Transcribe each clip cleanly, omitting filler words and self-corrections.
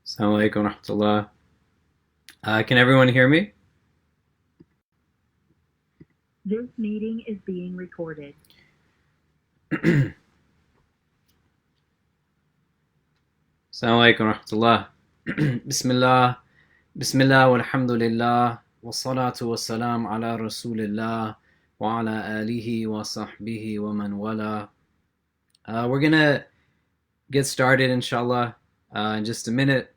Assalamu alaikum wa rahmatullah. Can everyone hear me? This meeting is being recorded. Assalamu alaikum wa rahmatullah. Bismillah, Bismillah, walhamdulillah, wassalatu wassalam ala rasulillah, wa ala alihi wa sahbihi wa man wala. We're gonna get started, inshallah, in just a minute.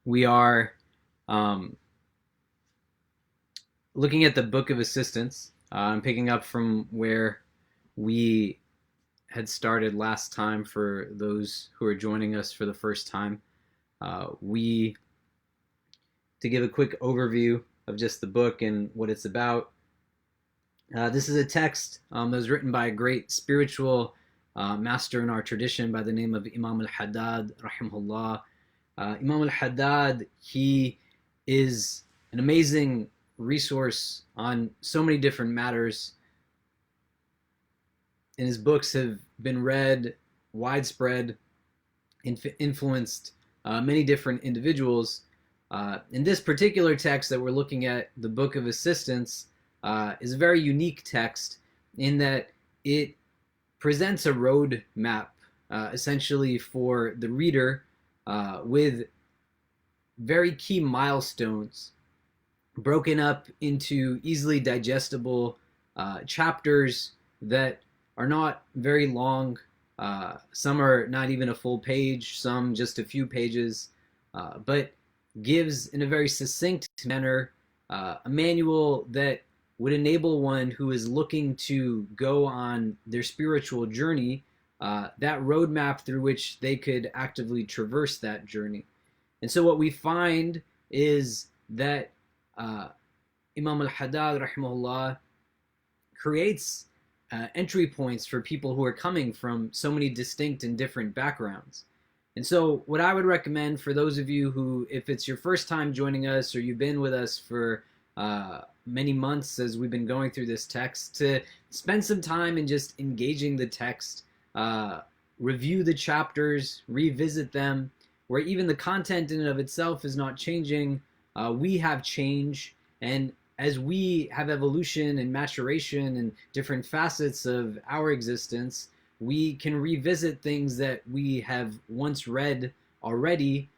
We are looking at the Book of Assistance. I'm picking up from where we had started last time for those who are joining us for the first time. To give a quick overview of just the book and what it's about, this is a text that was written by a great spiritual master in our tradition by the name of Imam Al-Haddad, rahimahullah. Imam Al-Haddad, he is an amazing resource on so many different matters, and his books have been read, widespread, influenced many different individuals. In this particular text that we're looking at, the Book of Assistance, is a very unique text in that it presents a road map essentially for the reader with very key milestones broken up into easily digestible chapters that are not very long. Some are not even a full page, some just a few pages, but gives in a very succinct manner a manual that would enable one who is looking to go on their spiritual journey that roadmap through which they could actively traverse that journey. And so what we find is that Imam Al-Haddad, rahimahullah, creates entry points for people who are coming from so many distinct and different backgrounds. And so what I would recommend for those of you who, if it's your first time joining us or you've been with us for many months as we've been going through this text, to spend some time in just engaging the text, review the chapters, revisit them, where even the content in and of itself is not changing. We have change, and as we have evolution and maturation and different facets of our existence, we can revisit things that we have once read already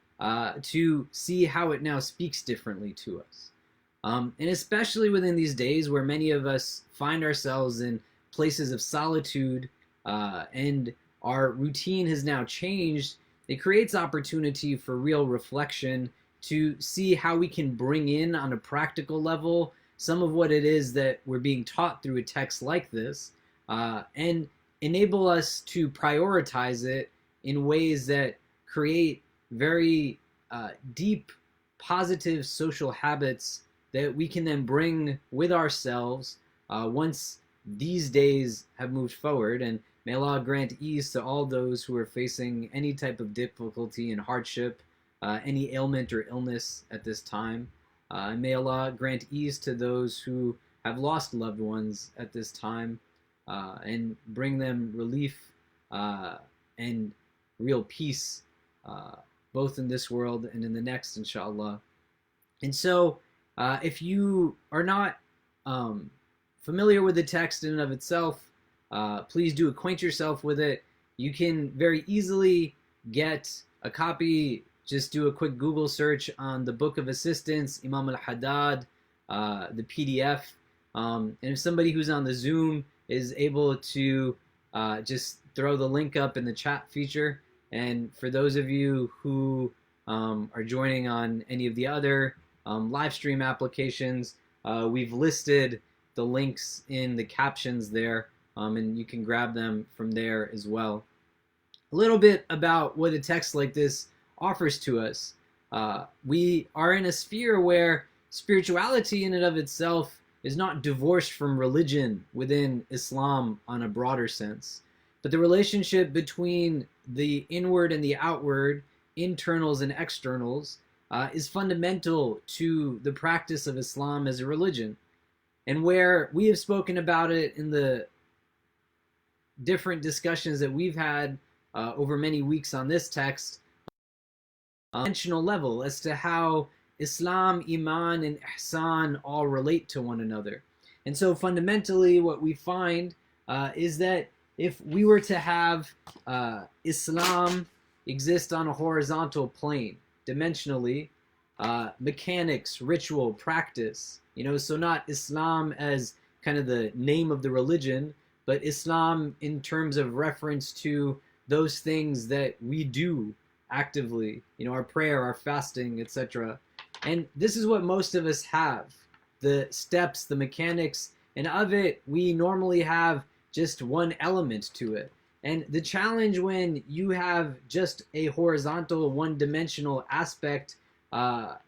to see how it now speaks differently to us. And especially within these days where many of us find ourselves in places of solitude and our routine has now changed, it creates opportunity for real reflection to see how we can bring in on a practical level some of what it is that we're being taught through a text like this, and enable us to prioritize it in ways that create very deep, positive social habits that we can then bring with ourselves once these days have moved forward. And may Allah grant ease to all those who are facing any type of difficulty and hardship, any ailment or illness at this time. And may Allah grant ease to those who have lost loved ones at this time, and bring them relief and real peace, both in this world and in the next, inshallah. And so, if you are not familiar with the text in and of itself, please do acquaint yourself with it. You can very easily get a copy. Just do a quick Google search on the Book of Assistance, Imam Al-Haddad, the PDF. And if somebody who's on the Zoom is able to just throw the link up in the chat feature. And for those of you who are joining on any of the other live stream applications, we've listed the links in the captions there, and you can grab them from there as well. A little bit about what a text like this offers to us. We are in a sphere where spirituality in and of itself is not divorced from religion within Islam on a broader sense, but the relationship between the inward and the outward, internals and externals, is fundamental to the practice of Islam as a religion. And where we have spoken about it in the different discussions that we've had over many weeks on this text, dimensional level as to how Islam, Iman, and Ihsan all relate to one another. And so fundamentally what we find is that if we were to have Islam exist on a horizontal plane, dimensionally, mechanics, ritual, practice, so not Islam as kind of the name of the religion, but Islam in terms of reference to those things that we do actively, our prayer, our fasting, etc. And this is what most of us have, the steps, the mechanics, and of it, we normally have just one element to it. And the challenge when you have just a horizontal, one-dimensional aspect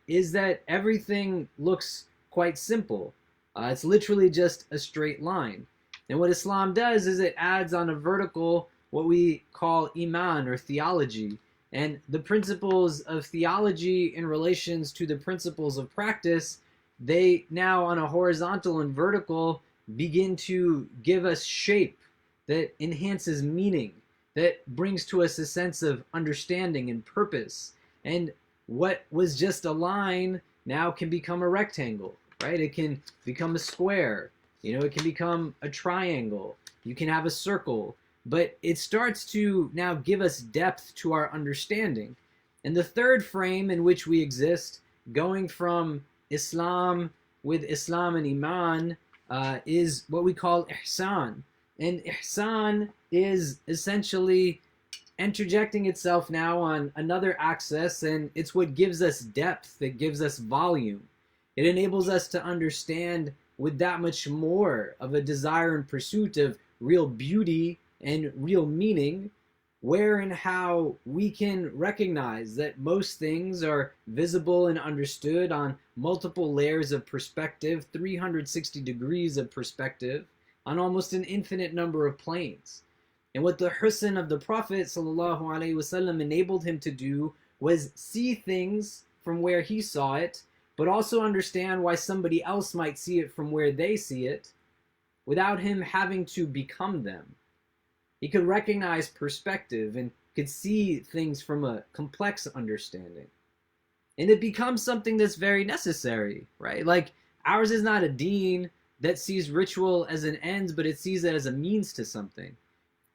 is that everything looks quite simple. It's literally just a straight line. And what Islam does is it adds on a vertical what we call Iman or theology. And the principles of theology in relations to the principles of practice, they now on a horizontal and vertical begin to give us shape that enhances meaning, that brings to us a sense of understanding and purpose. And what was just a line now can become a rectangle, right? It can become a square, it can become a triangle, you can have a circle, but it starts to now give us depth to our understanding. And the third frame in which we exist, going from Islam with Islam and Iman, is what we call Ihsan. And Ihsan is essentially interjecting itself now on another axis, and it's what gives us depth, it gives us volume. It enables us to understand with that much more of a desire and pursuit of real beauty and real meaning, where and how we can recognize that most things are visible and understood on multiple layers of perspective, 360 degrees of perspective, on almost an infinite number of planes. And what the husn of the Prophet ﷺ enabled him to do was see things from where he saw it, but also understand why somebody else might see it from where they see it, without him having to become them. He could recognize perspective and could see things from a complex understanding. And it becomes something that's very necessary, right? Like, ours is not a deen that sees ritual as an end, but it sees it as a means to something.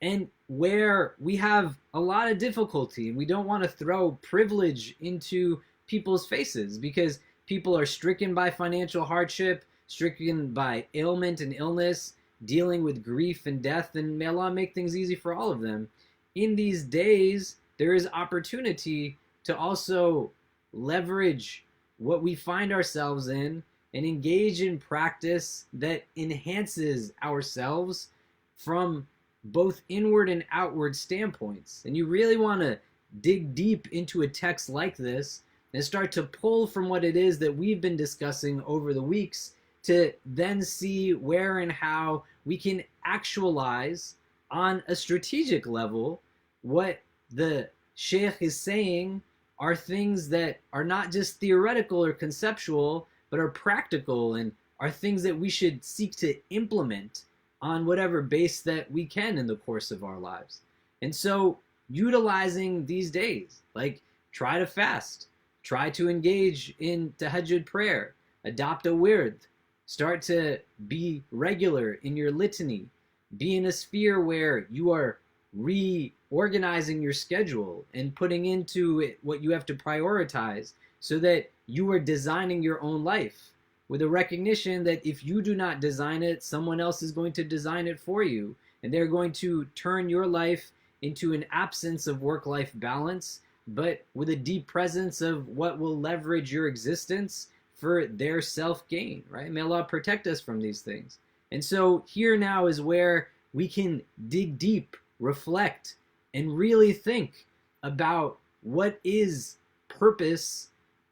And where we have a lot of difficulty, and we don't want to throw privilege into people's faces because people are stricken by financial hardship, stricken by ailment and illness, dealing with grief and death, and may Allah make things easy for all of them. In these days, there is opportunity to also leverage what we find ourselves in and engage in practice that enhances ourselves from both inward and outward standpoints. And you really want to dig deep into a text like this and start to pull from what it is that we've been discussing over the weeks to then see where and how we can actualize on a strategic level what the Sheikh is saying are things that are not just theoretical or conceptual, but are practical and are things that we should seek to implement on whatever base that we can in the course of our lives. And so utilizing these days, like try to fast, try to engage in tahajjud prayer, adopt a wird, start to be regular in your litany, be in a sphere where you are reorganizing your schedule and putting into it what you have to prioritize so that you are designing your own life with a recognition that if you do not design it, someone else is going to design it for you. And they're going to turn your life into an absence of work-life balance, but with a deep presence of what will leverage your existence for their self-gain, right? May Allah protect us from these things. And so here now is where we can dig deep, reflect, and really think about what is purpose,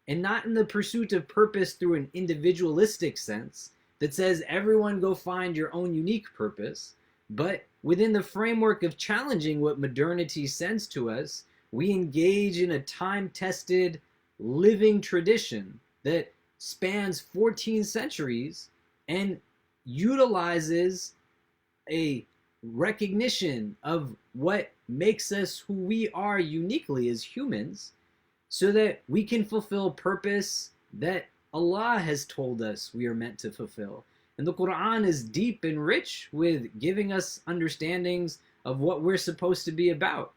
and not in the pursuit of purpose through an individualistic sense that says everyone go find your own unique purpose, but within the framework of challenging what modernity sends to us, we engage in a time-tested living tradition that spans 14 centuries and utilizes a recognition of what makes us who we are uniquely as humans, so that we can fulfill purpose that Allah has told us we are meant to fulfill. And the Quran is deep and rich with giving us understandings of what we're supposed to be about.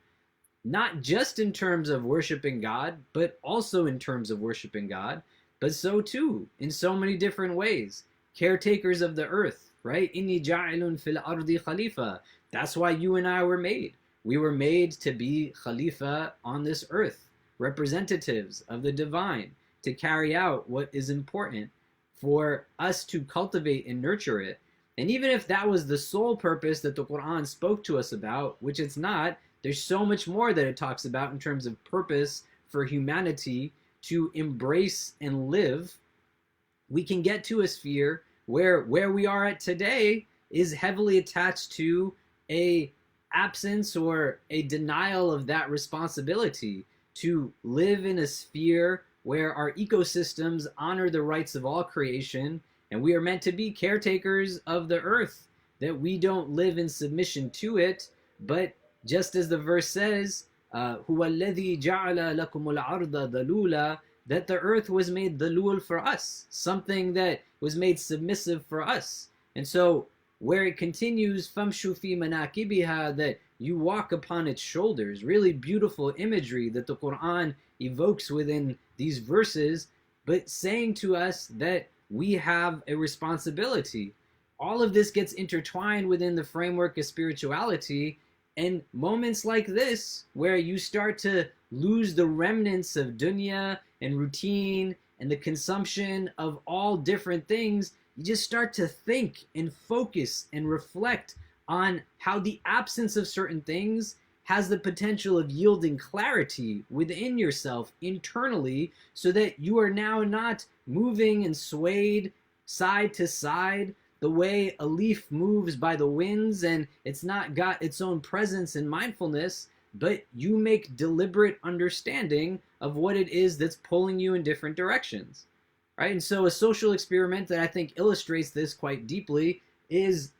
Not just in terms of worshiping God, but also in terms of worshiping God, but so too in so many different ways. Caretakers of the earth, right? Inni ja'ilun fil ardi khalifa. That's why you and I were made. We were made to be khalifa on this earth, representatives of the divine, to carry out what is important for us to cultivate and nurture it. And even if that was the sole purpose that the Quran spoke to us about, which it's not, there's so much more that it talks about in terms of purpose for humanity to embrace and live. We can get to a sphere where we are at today is heavily attached to a absence or a denial of that responsibility to live in a sphere where our ecosystems honor the rights of all creation, and we are meant to be caretakers of the earth, that we don't live in submission to it, but just as the verse says, هُوَ الَّذِي جَعَلَ لَكُمُ الْأَرْضَ ذَلُولًا, that the earth was made dhalul for us, something that was made submissive for us. And so where it continues, فَامْشُوا فِي مَنَاكِبِهَا, that you walk upon its shoulders, really beautiful imagery that the Quran evokes within these verses, but saying to us that we have a responsibility. All of this gets intertwined within the framework of spirituality, and moments like this, where you start to lose the remnants of dunya and routine and the consumption of all different things, you just start to think and focus and reflect on how the absence of certain things has the potential of yielding clarity within yourself internally, so that you are now not moving and swayed side to side the way a leaf moves by the winds, and it's not got its own presence and mindfulness, but you make deliberate understanding of what it is that's pulling you in different directions, right? And so a social experiment that I think illustrates this quite deeply is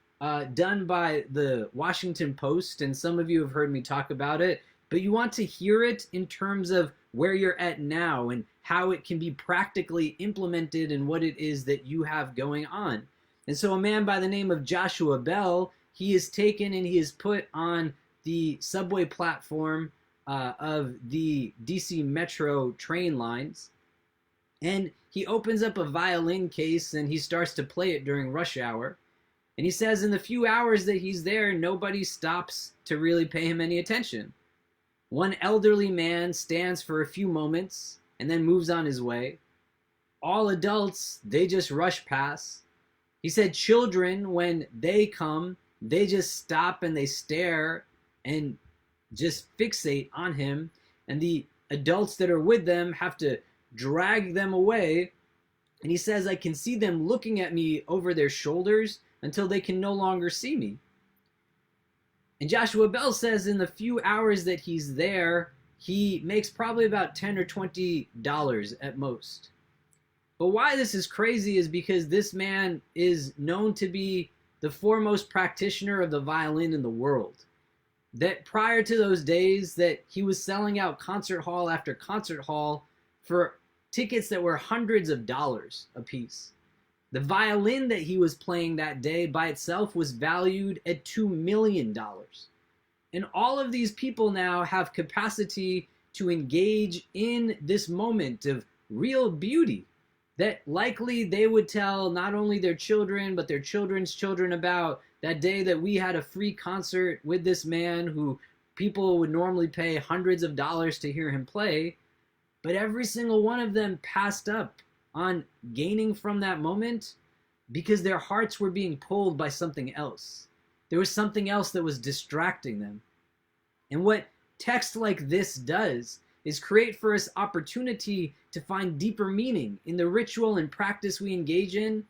done by the Washington Post, and some of you have heard me talk about it, but you want to hear it in terms of where you're at now and how it can be practically implemented in what it is that you have going on. And so a man by the name of Joshua Bell, he is taken and he is put on the subway platform of the DC Metro train lines. And he opens up a violin case and he starts to play it during rush hour. And he says in the few hours that he's there, nobody stops to really pay him any attention. One elderly man stands for a few moments and then moves on his way. All adults, they just rush past. He said children, when they come, they just stop and they stare and just fixate on him. And the adults that are with them have to drag them away. And he says, I can see them looking at me over their shoulders until they can no longer see me. And Joshua Bell says in the few hours that he's there, he makes probably about $10 or $20 at most. But why this is crazy is because this man is known to be the foremost practitioner of the violin in the world. That prior to those days that he was selling out concert hall after concert hall for tickets that were hundreds of dollars a piece. The violin that he was playing that day by itself was valued at $2 million. And all of these people now have capacity to engage in this moment of real beauty that likely they would tell not only their children, but their children's children about that day that we had a free concert with this man who people would normally pay hundreds of dollars to hear him play. But every single one of them passed up on gaining from that moment because their hearts were being pulled by something else. There was something else that was distracting them. And what text like this does is create for us opportunity to find deeper meaning in the ritual and practice we engage in,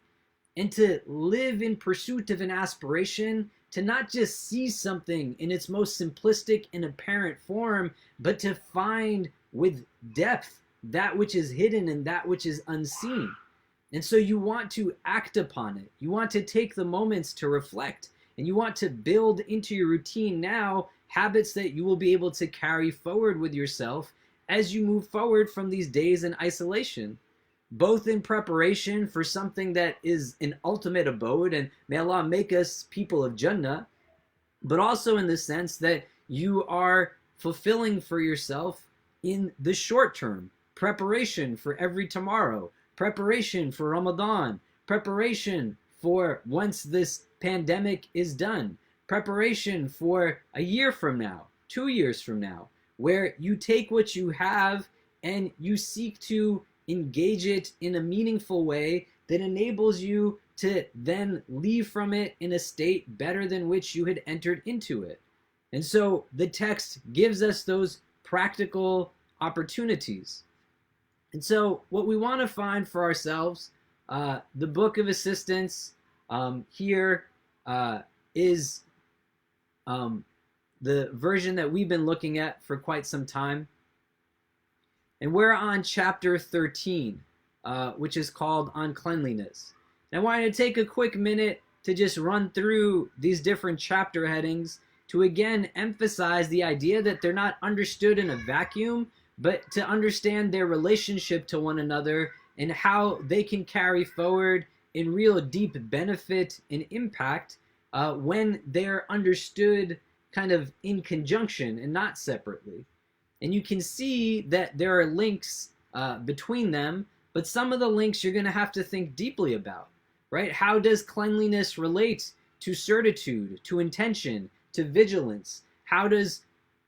and to live in pursuit of an aspiration to not just see something in its most simplistic and apparent form, but to find with depth that which is hidden and that which is unseen. And so you want to act upon it. You want to take the moments to reflect. And you want to build into your routine now habits that you will be able to carry forward with yourself as you move forward from these days in isolation, both in preparation for something that is an ultimate abode, and may Allah make us people of Jannah, but also in the sense that you are fulfilling for yourself in the short term, preparation for every tomorrow, preparation for Ramadan, preparation for once this pandemic is done, preparation for a year from now, 2 years from now, where you take what you have and you seek to engage it in a meaningful way that enables you to then leave from it in a state better than which you had entered into it. And so the text gives us those practical opportunities. And so what we want to find for ourselves, the Book of Assistance here is the version that we've been looking at for quite some time. And we're on chapter 13, which is called On Cleanliness. And I wanted to take a quick minute to just run through these different chapter headings to again emphasize the idea that they're not understood in a vacuum, but to understand their relationship to one another and how they can carry forward in real deep benefit and impact when they're understood kind of in conjunction and not separately. And you can see that there are links between them, but some of the links you're going to have to think deeply about, right? How does cleanliness relate to certitude, to intention, to vigilance? How does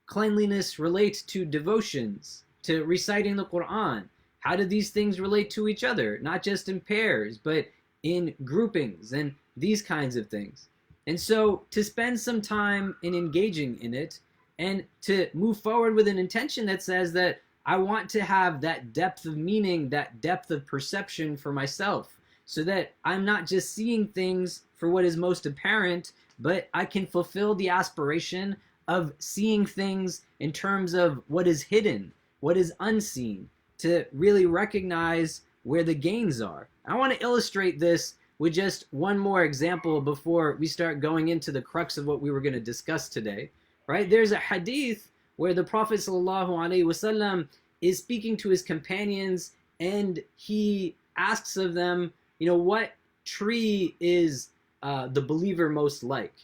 cleanliness relate to devotions, to reciting the Quran? How do these things relate to each other, not just in pairs, but in groupings and these kinds of things? And so to spend some time in engaging in it and to move forward with an intention that says that I want to have that depth of meaning, that depth of perception for myself, so that I'm not just seeing things for what is most apparent, but I can fulfill the aspiration of seeing things in terms of what is hidden, what is unseen, to really recognize where the gains are. I want to illustrate this with just one more example before we start going into the crux of what we were going to discuss today. Right? There's a hadith where the Prophet ﷺ is speaking to his companions and he asks of them, what tree is the believer most like?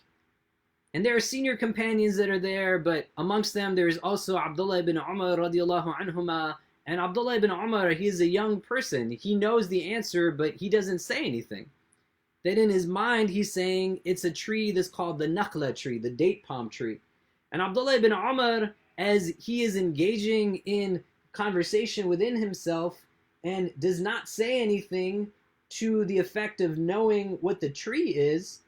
And there are senior companions that are there, but amongst them there's also Abdullah ibn Umar radiallahu anhuma. And Abdullah ibn Umar, he's a young person. He knows the answer, but he doesn't say anything. That in his mind he's saying it's a tree that's called the nakhla tree, the date palm tree. And Abdullah ibn Umar, as he is engaging in conversation within himself and does not say anything to the effect of knowing what the tree is,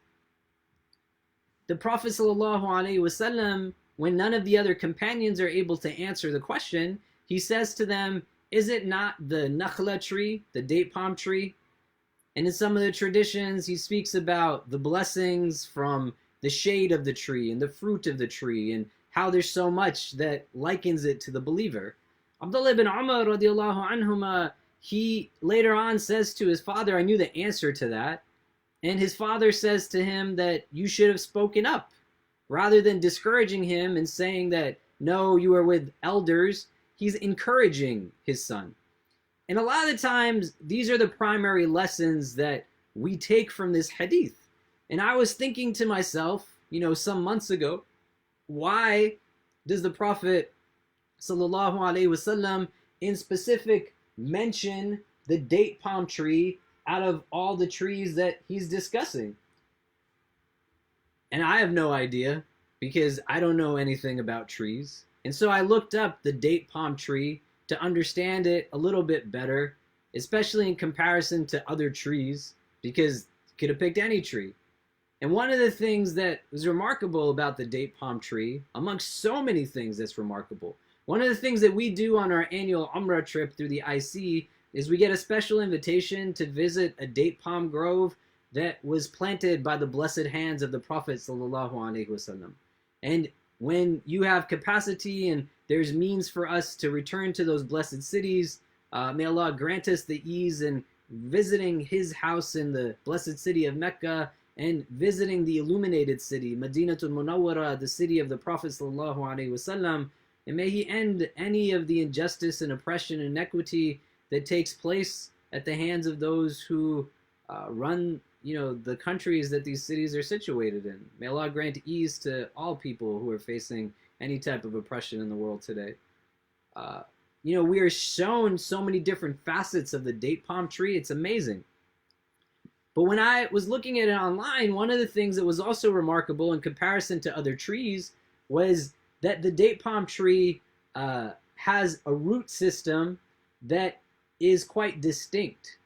the Prophet ﷺ, when none of the other companions are able to answer the question, he says to them, is it not the nakhla tree, the date palm tree? And in some of the traditions, he speaks about the blessings from the shade of the tree and the fruit of the tree and how there's so much that likens it to the believer. Abdullah ibn Umar radiallahu anhuma, he later on says to his father, I knew the answer to that. And his father says to him that you should have spoken up. Rather than discouraging him and saying that, no, you are with elders, he's encouraging his son. And a lot of the times, these are the primary lessons that we take from this hadith. And I was thinking to myself, some months ago, why does the Prophet sallallahu alaihi wasallam in specific mention the date palm tree out of all the trees that he's discussing? And I have no idea because I don't know anything about trees. And so I looked up the date palm tree to understand it a little bit better, especially in comparison to other trees, because you could have picked any tree. And one of the things that was remarkable about the date palm tree, amongst so many things that's remarkable, one of the things that we do on our annual Umrah trip through the IC is we get a special invitation to visit a date palm grove that was planted by the blessed hands of the Prophet sallallahu alaihi wasallam. And when you have capacity and there's means for us to return to those blessed cities, may Allah grant us the ease in visiting his house in the blessed city of Mecca and visiting the illuminated city, Madinatul Munawwara, the city of the Prophet sallallahu alaihi wasallam, and may he end any of the injustice and oppression and inequity that takes place at the hands of those who run, the countries that these cities are situated in. May Allah grant ease to all people who are facing any type of oppression in the world today. We are shown so many different facets of the date palm tree. It's amazing. But when I was looking at it online, one of the things that was also remarkable in comparison to other trees was that the date palm tree has a root system that is quite distinct,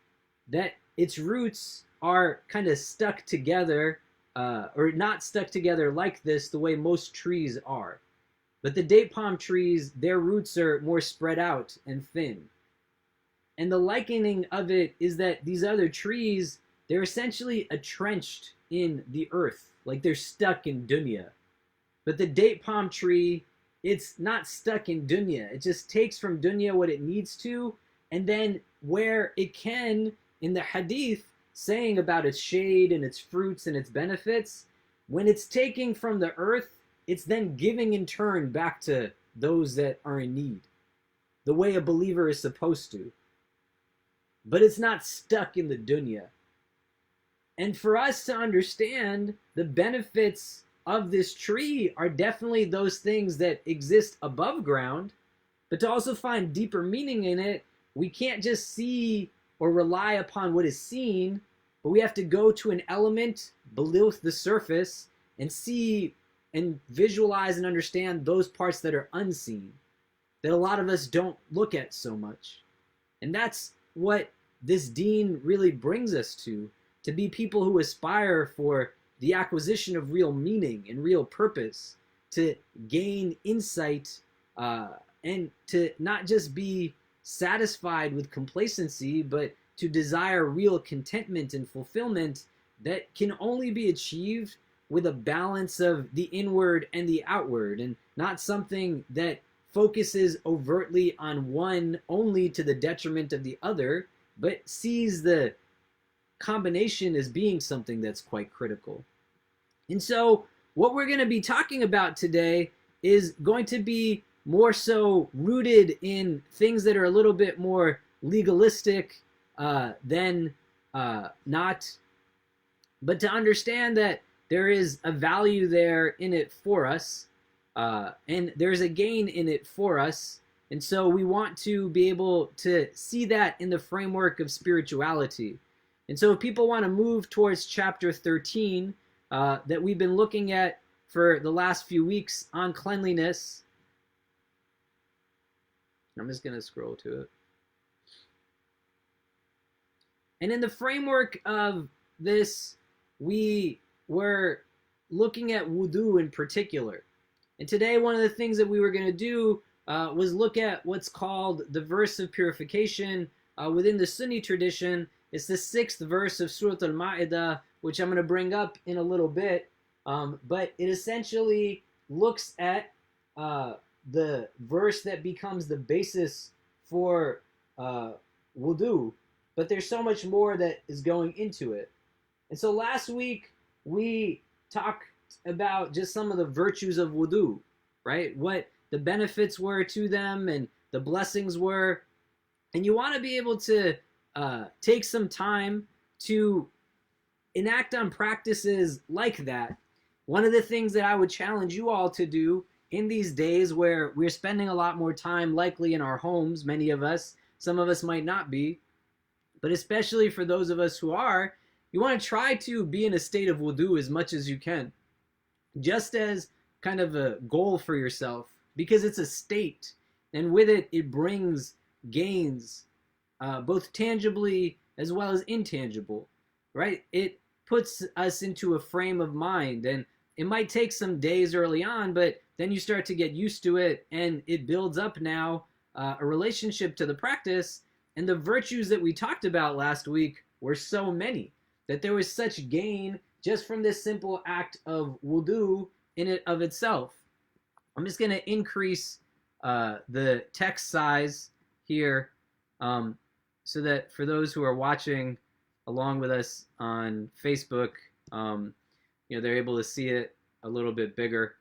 that its roots are kind of stuck together, or not stuck together like this the way most trees are. But the date palm trees, their roots are more spread out and thin. And the likening of it is that these other trees, they're essentially entrenched in the earth, like they're stuck in dunya. But the date palm tree, it's not stuck in dunya. It just takes from dunya what it needs to, and then where it can, in the hadith, saying about its shade and its fruits and its benefits, when it's taking from the earth, it's then giving in turn back to those that are in need, the way a believer is supposed to. But it's not stuck in the dunya. And for us to understand the benefits of this tree are definitely those things that exist above ground, but to also find deeper meaning in it, we can't just see or rely upon what is seen, but we have to go to an element below the surface and see and visualize and understand those parts that are unseen, that a lot of us don't look at so much. And that's what this deen really brings us to be people who aspire for the acquisition of real meaning and real purpose, to gain insight, and to not just be satisfied with complacency, but to desire real contentment and fulfillment that can only be achieved with a balance of the inward and the outward, and not something that focuses overtly on one only to the detriment of the other, but sees the combination as being something that's quite critical. And so what we're going to be talking about today is going to be more so rooted in things that are a little bit more legalistic than not, but to understand that there is a value there in it for us, and there's a gain in it for us. And so we want to be able to see that in the framework of spirituality. And so if people want to move towards chapter 13 that we've been looking at for the last few weeks on cleanliness, I'm just going to scroll to it. And in the framework of this, we were looking at wudu in particular. And today, one of the things that we were going to do was look at what's called the verse of purification within the Sunni tradition. It's the 6th verse of Surah Al-Ma'idah, which I'm going to bring up in a little bit. But it essentially looks at the verse that becomes the basis for wudu. But there's so much more that is going into it. And so last week, we talked about just some of the virtues of wudu, right? What the benefits were to them and the blessings were. And you want to be able to take some time to enact on practices like that. One of the things that I would challenge you all to do in these days where we're spending a lot more time likely in our homes, many of us, some of us might not be, but especially for those of us who are, you want to try to be in a state of wudu as much as you can, just as kind of a goal for yourself, because it's a state, and with it, it brings gains, both tangibly as well as intangible, right? It puts us into a frame of mind, and it might take some days early on, but then you start to get used to it, and it builds up now a relationship to the practice. And the virtues that we talked about last week were so many that there was such gain just from this simple act of wudu in it of itself. I'm just going to increase the text size here so that for those who are watching along with us on Facebook They're able to see it a little bit bigger.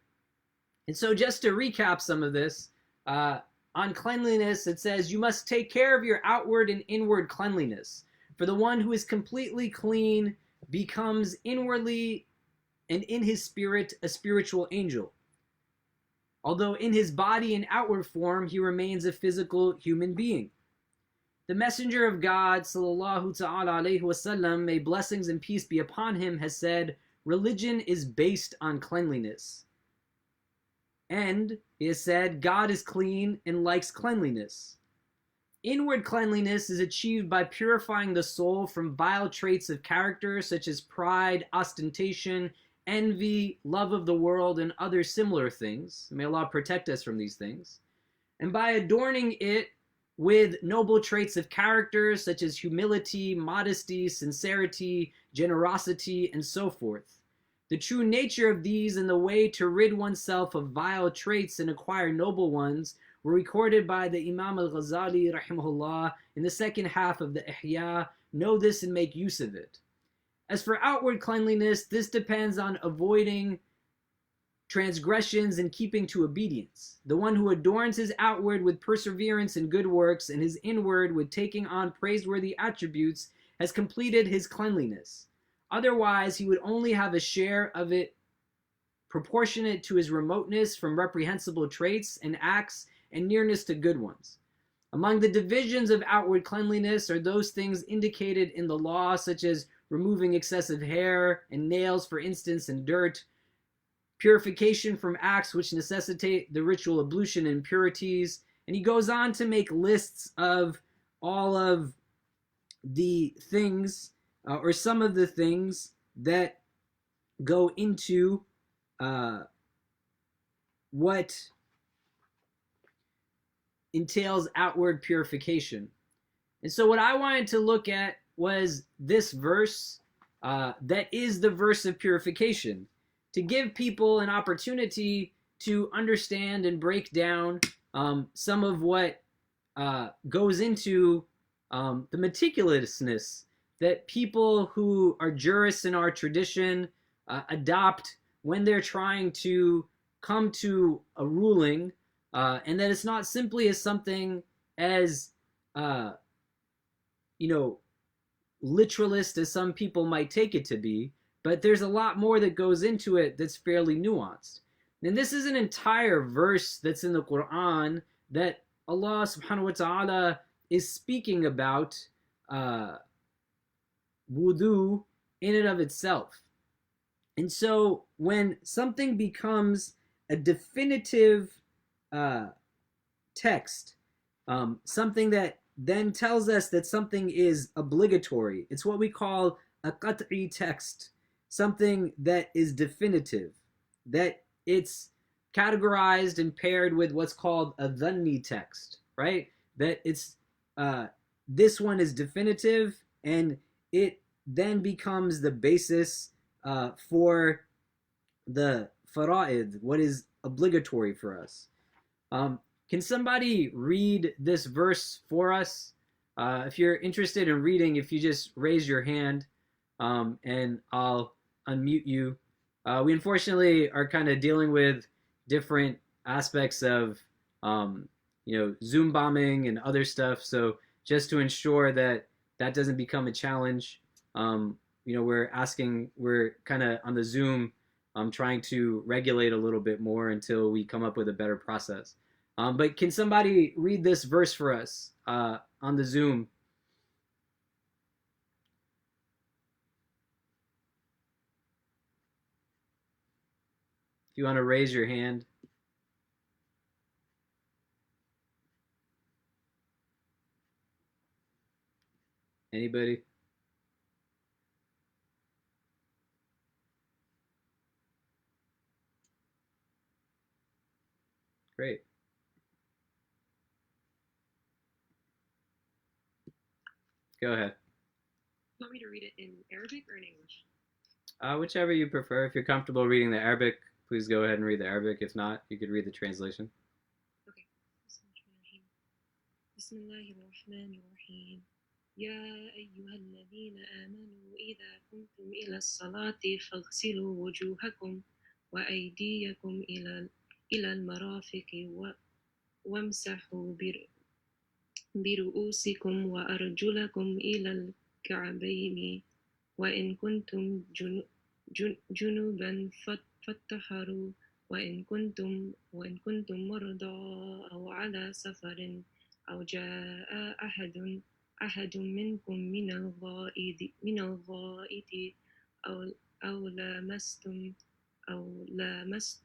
And so just to recap some of this, on cleanliness, it says, you must take care of your outward and inward cleanliness. For the one who is completely clean becomes inwardly and in his spirit a spiritual angel. Although in his body and outward form he remains a physical human being. The Messenger of God, sallallahu ta'ala alayhi wasallam, may blessings and peace be upon him, has said, religion is based on cleanliness. And he has said, God is clean and likes cleanliness. Inward cleanliness is achieved by purifying the soul from vile traits of character such as pride, ostentation, envy, love of the world, and other similar things. May Allah protect us from these things. And by adorning it with noble traits of character such as humility, modesty, sincerity, generosity, and so forth. The true nature of these and the way to rid oneself of vile traits and acquire noble ones were recorded by the Imam Al-Ghazali rahimahullah in the second half of the Ihya. Know this and make use of it. As for outward cleanliness, this depends on avoiding transgressions and keeping to obedience. The one who adorns his outward with perseverance in good works and his inward with taking on praiseworthy attributes has completed his cleanliness. Otherwise, he would only have a share of it proportionate to his remoteness from reprehensible traits and acts and nearness to good ones. Among the divisions of outward cleanliness are those things indicated in the law, such as removing excessive hair and nails, for instance, and dirt, purification from acts which necessitate the ritual ablution and impurities. And he goes on to make lists of all of the things, or some of the things that go into what entails outward purification. And so what I wanted to look at was this verse that is the verse of purification, to give people an opportunity to understand and break down some of what goes into the meticulousness that people who are jurists in our tradition adopt when they're trying to come to a ruling, and that it's not simply as something as literalist as some people might take it to be, but there's a lot more that goes into it that's fairly nuanced. And this is an entire verse that's in the Quran that Allah subhanahu wa ta'ala is speaking about wudu in and of itself. And so when something becomes a definitive text, something that then tells us that something is obligatory, it's what we call a qat'i text, something that is definitive, that it's categorized and paired with what's called a dhanni text, right? That it's this one is definitive, and it then becomes the basis for the fara'id, what is obligatory for us. Can somebody read this verse for us? If you're interested in reading, if you just raise your hand, and I'll unmute you. We unfortunately are kind of dealing with different aspects of, Zoom bombing and other stuff. So just to ensure that that doesn't become a challenge, we're kind of on the Zoom, trying to regulate a little bit more until we come up with a better process. But can somebody read this verse for us on the Zoom? If you want to raise your hand. Anybody? Great. Go ahead. You want me to read it in Arabic or in English? Whichever you prefer. If you're comfortable reading the Arabic, please go ahead and read the Arabic. If not, you could read the translation. Okay. Bismillahirrahmanirrahim. يا أيها الذين آمنوا إذا قمتم إلى الصلاة فاغسلوا وجوهكم وأيديكم إلى المرافق وامسحوا برؤوسكم وأرجلكم إلى الكعبين وإن كنتم جنبا فاتطهروا وإن كنتم مرضى أو على سفر أو جاء أحد منكم من الغائط أو لامستم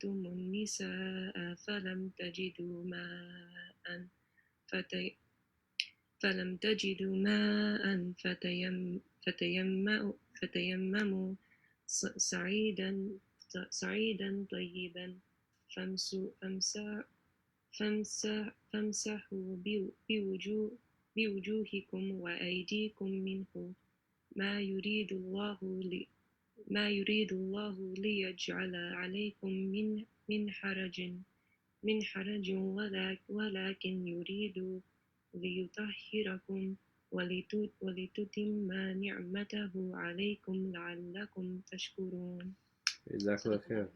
النساء فلم تجدوا ماء فتيمموا صعيدا طيبا فامسحوا بوجوهكم وأيديكم منه ما يريد الله ليجعل عليكم من حرج ولكن يريد ليطهركم ولتتم نعمته عليكم لعلكم تشكرون. جزاك الله خير.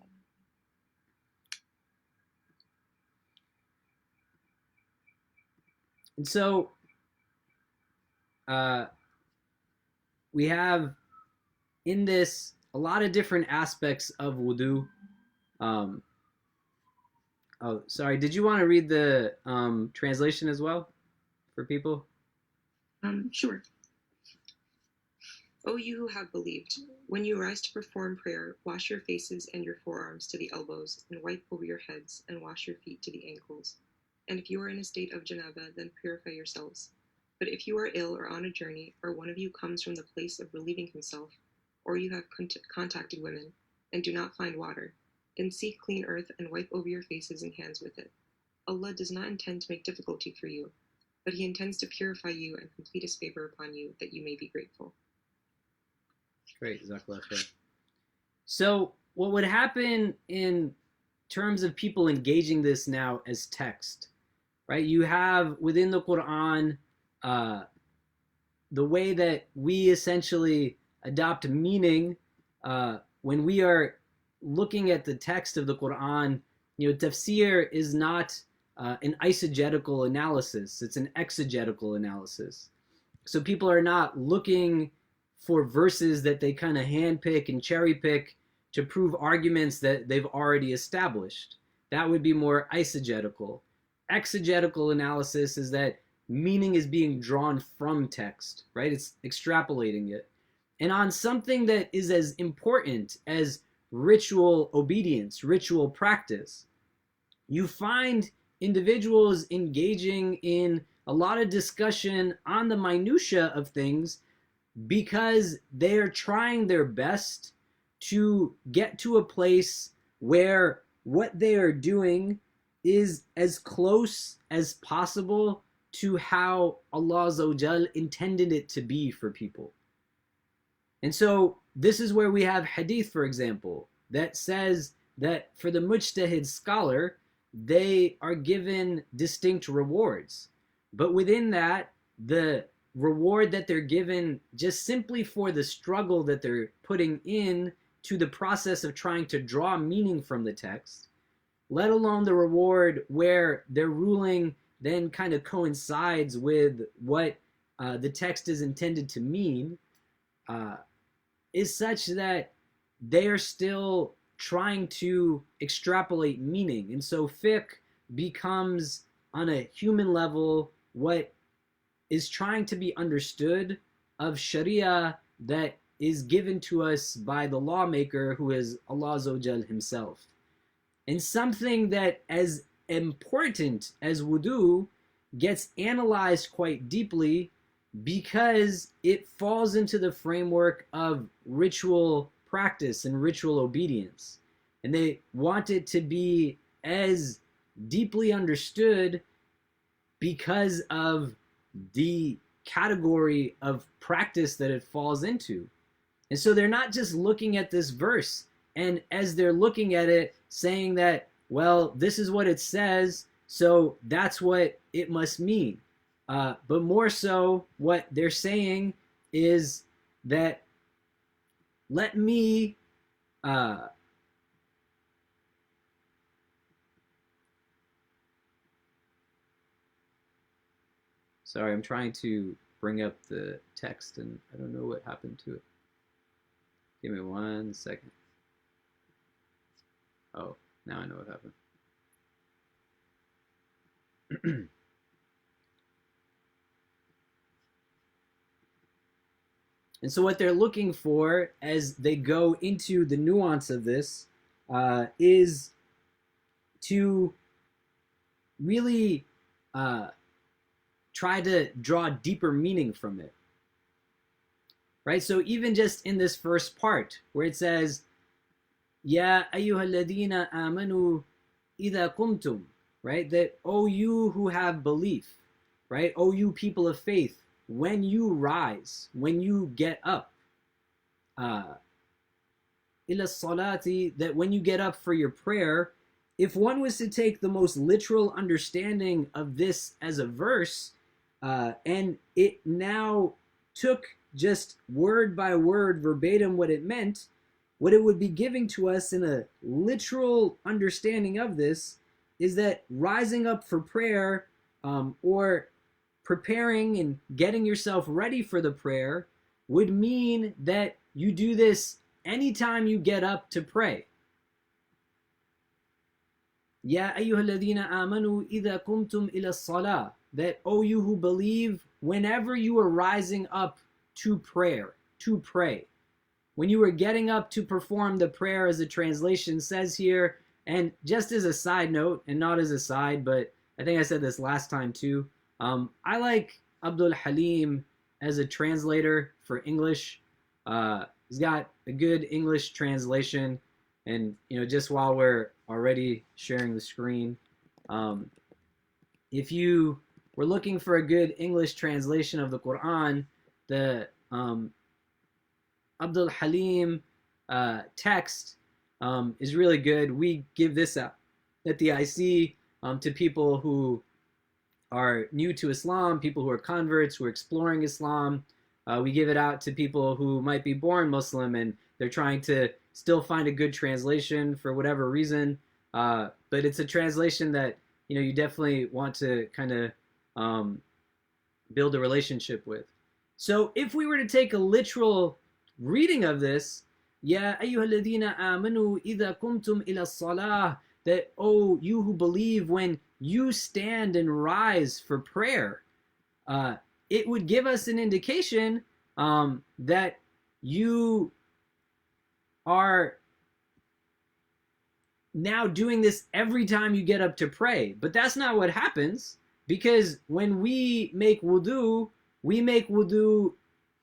And so we have in this a lot of different aspects of wudu. Oh, sorry. Did you want to read the translation as well for people? Sure. O you who have believed, when you rise to perform prayer, wash your faces and your forearms to the elbows, and wipe over your heads, and wash your feet to the ankles. And if you are in a state of janaba, then purify yourselves. But if you are ill or on a journey, or one of you comes from the place of relieving himself, or you have contacted women, and do not find water, then seek clean earth and wipe over your faces and hands with it. Allah does not intend to make difficulty for you, but He intends to purify you and complete His favor upon you, that you may be grateful. Great, Jazakallah khair. So what would happen in terms of people engaging this now as text, right? You have within the Quran the way that we essentially adopt meaning when we are looking at the text of the Quran. Tafsir is not an eisegetical analysis, it's an exegetical analysis. So people are not looking for verses that they kind of handpick and cherry pick to prove arguments that they've already established. That would be more eisegetical. Exegetical analysis is that meaning is being drawn from text, right? It's extrapolating it. And on something that is as important as ritual obedience, ritual practice, you find individuals engaging in a lot of discussion on the minutia of things because they're trying their best to get to a place where what they are doing is as close as possible to how Allah Azza wa Jal intended it to be for people. And so this is where we have hadith, for example, that says that for the mujtahid scholar, they are given distinct rewards. But within that, the reward that they're given just simply for the struggle that they're putting in to the process of trying to draw meaning from the text, let alone the reward where their ruling then kind of coincides with what the text is intended to mean, is such that they are still trying to extrapolate meaning. And so fiqh becomes, on a human level, what is trying to be understood of Sharia that is given to us by the lawmaker, who is Allah Azza wa Jal himself. And something that as important as wudu gets analyzed quite deeply because it falls into the framework of ritual practice and ritual obedience. And they want it to be as deeply understood because of the category of practice that it falls into. And so they're not just looking at this verse and as they're looking at it saying that, well, this is what it says, so that's what it must mean. But more so, what they're saying is that let me sorry, I'm trying to bring up the text and I don't know what happened to it. Give me 1 second. Oh, now I know what happened. And so what they're looking for as they go into the nuance of this is to really try to draw deeper meaning from it. Right? So even just in this first part where it says, Ya ayyuhalladhina amanu idha qumtum, right? That, oh, you who have belief, right? Oh, you people of faith, when you rise, when you get up, ila salati, that when you get up for your prayer, if one was to take the most literal understanding of this as a verse, and it now took just word by word verbatim what it meant, what it would be giving to us in a literal understanding of this is that rising up for prayer, or preparing and getting yourself ready for the prayer would mean that you do this anytime you get up to pray. Ya ayyuhalladhina amanu idha qumtum ila salah, that, oh, you who believe, whenever you are rising up to prayer, to pray, when you are getting up to perform the prayer, as the translation says here. And just as a side note, and not as a side, but I think I said this last time too, I like Abdul Halim as a translator for English. He's got a good English translation. And, just while we're already sharing the screen, if you were looking for a good English translation of the Quran, the Abdul Halim text is really good. We give this out at the IC to people who are new to Islam, people who are converts, who are exploring Islam. We give it out to people who might be born Muslim and they're trying to still find a good translation for whatever reason. But it's a translation that you definitely want to kind of build a relationship with. So if we were to take a literal reading of this, Ya ayyuhalladhina amanu idha qumtum ila salah, that, oh, you who believe, when you stand and rise for prayer, it would give us an indication that you are now doing this every time you get up to pray. But that's not what happens, because when we make wudu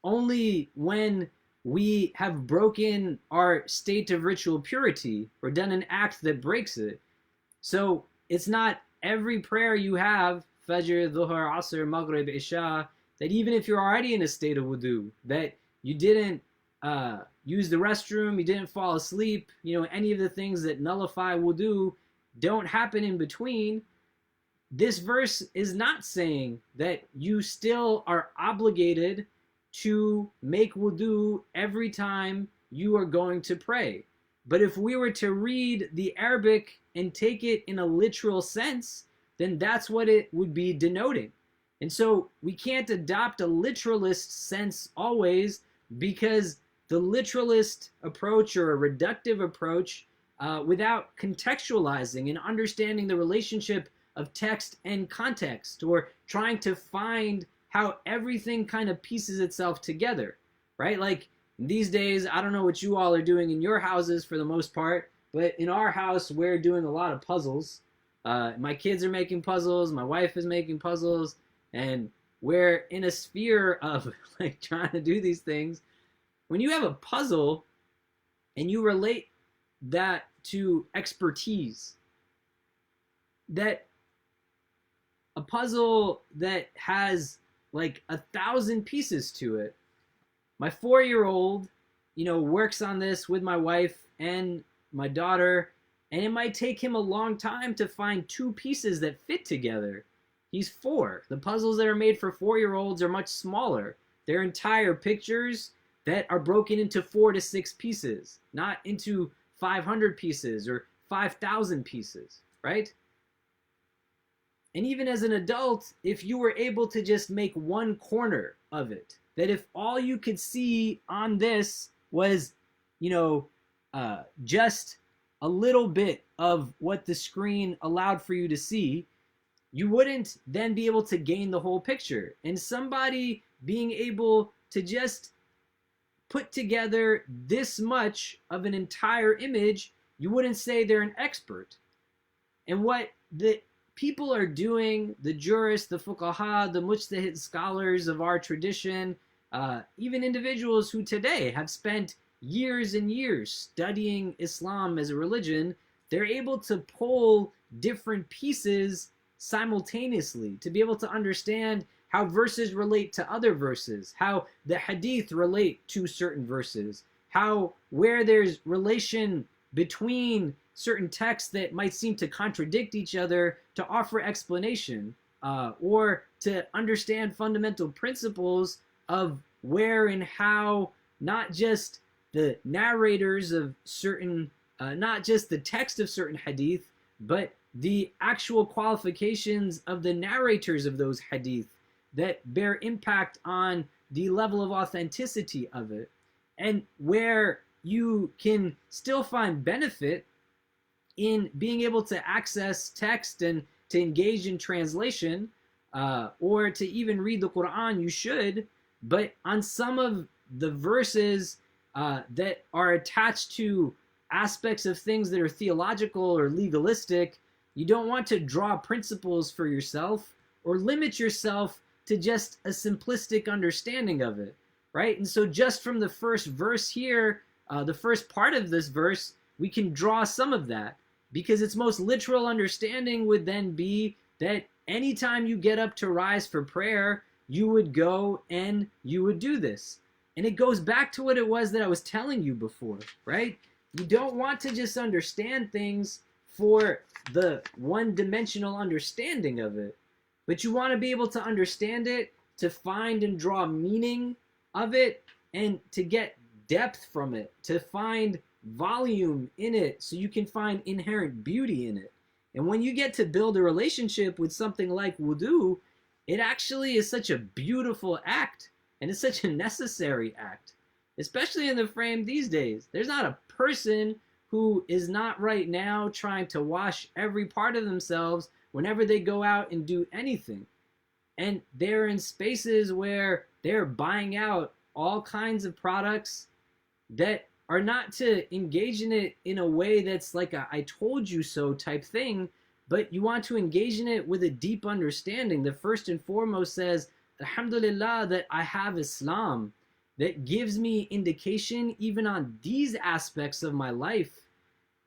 only when we have broken our state of ritual purity or done an act that breaks it. So it's not every prayer you have, Fajr, Dhuhr, Asr, Maghrib, Isha, that even if you're already in a state of wudu, that you didn't use the restroom, you didn't fall asleep, any of the things that nullify wudu don't happen in between. This verse is not saying that you still are obligated to make wudu every time you are going to pray. But if we were to read the Arabic and take it in a literal sense, then that's what it would be denoting. And so we can't adopt a literalist sense always, because the literalist approach, or a reductive approach, without contextualizing and understanding the relationship of text and context, or trying to find how everything kind of pieces itself together, right? Like these days, I don't know what you all are doing in your houses for the most part, but in our house, we're doing a lot of puzzles. My kids are making puzzles, my wife is making puzzles, and we're in a sphere of like trying to do these things. When you have a puzzle and you relate that to expertise, that a puzzle that has like 1,000 pieces to it. My 4-year-old, works on this with my wife and my daughter, and it might take him a long time to find 2 pieces that fit together. He's 4. The puzzles that are made for 4-year-olds are much smaller. They're entire pictures that are broken into 4 to 6 pieces, not into 500 pieces or 5,000 pieces, right? And even as an adult, if you were able to just make one corner of it, that if all you could see on this was, just a little bit of what the screen allowed for you to see, you wouldn't then be able to gain the whole picture. And somebody being able to just put together this much of an entire image, you wouldn't say they're an expert. And what the people are doing, the jurists, the fuqaha, the mujtahid scholars of our tradition, even individuals who today have spent years and years studying Islam as a religion, they're able to pull different pieces simultaneously to be able to understand how verses relate to other verses, how the hadith relate to certain verses, where there's relation between certain texts that might seem to contradict each other, to offer explanation, or to understand fundamental principles of where and how not just the narrators of certain, not just the text of certain hadith, but the actual qualifications of the narrators of those hadith that bear impact on the level of authenticity of it, and where you can still find benefit in being able to access text and to engage in translation, or to even read the Quran, you should, but on some of the verses that are attached to aspects of things that are theological or legalistic, you don't want to draw principles for yourself or limit yourself to just a simplistic understanding of it, right? And so just from the first verse here, the first part of this verse, we can draw some of that, because its most literal understanding would then be that anytime you get up to rise for prayer, you would go and you would do this. And it goes back to what it was that I was telling you before, right? You don't want to just understand things for the one-dimensional understanding of it, but you want to be able to understand it, to find and draw meaning of it, and to get depth from it, to find volume in it so you can find inherent beauty in it. And when you get to build a relationship with something like wudu, it actually is such a beautiful act, and it's such a necessary act, especially in the frame these days. There's not a person who is not right now trying to wash every part of themselves whenever they go out and do anything. And they're in spaces where they're buying out all kinds of products that are not to engage in it in a way that's like a I told you so type thing, but you want to engage in it with a deep understanding that first and foremost says, Alhamdulillah, that I have Islam that gives me indication even on these aspects of my life,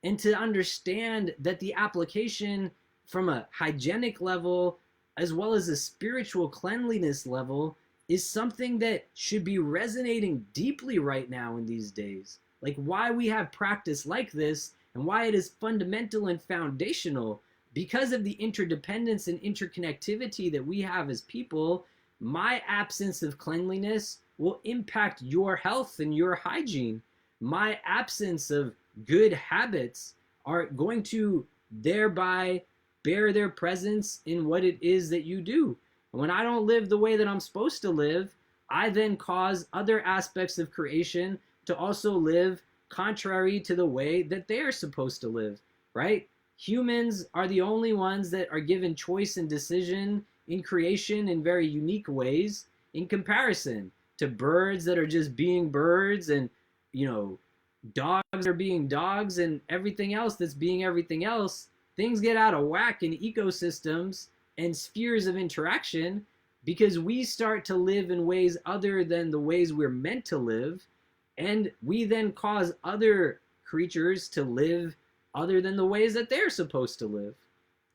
and to understand that the application from a hygienic level as well as a spiritual cleanliness level is something that should be resonating deeply right now in these days. Like why we have practice like this and why it is fundamental and foundational, because of the interdependence and interconnectivity that we have as people. My absence of cleanliness will impact your health and your hygiene. My absence of good habits are going to thereby bear their presence in what it is that you do. And when I don't live the way that I'm supposed to live, I then cause other aspects of creation to also live contrary to the way that they are supposed to live, right? Humans are the only ones that are given choice and decision in creation in very unique ways in comparison to birds that are just being birds, and dogs are being dogs, and everything else that's being everything else. Things get out of whack in ecosystems and spheres of interaction because we start to live in ways other than the ways we're meant to live, and we then cause other creatures to live other than the ways that they're supposed to live.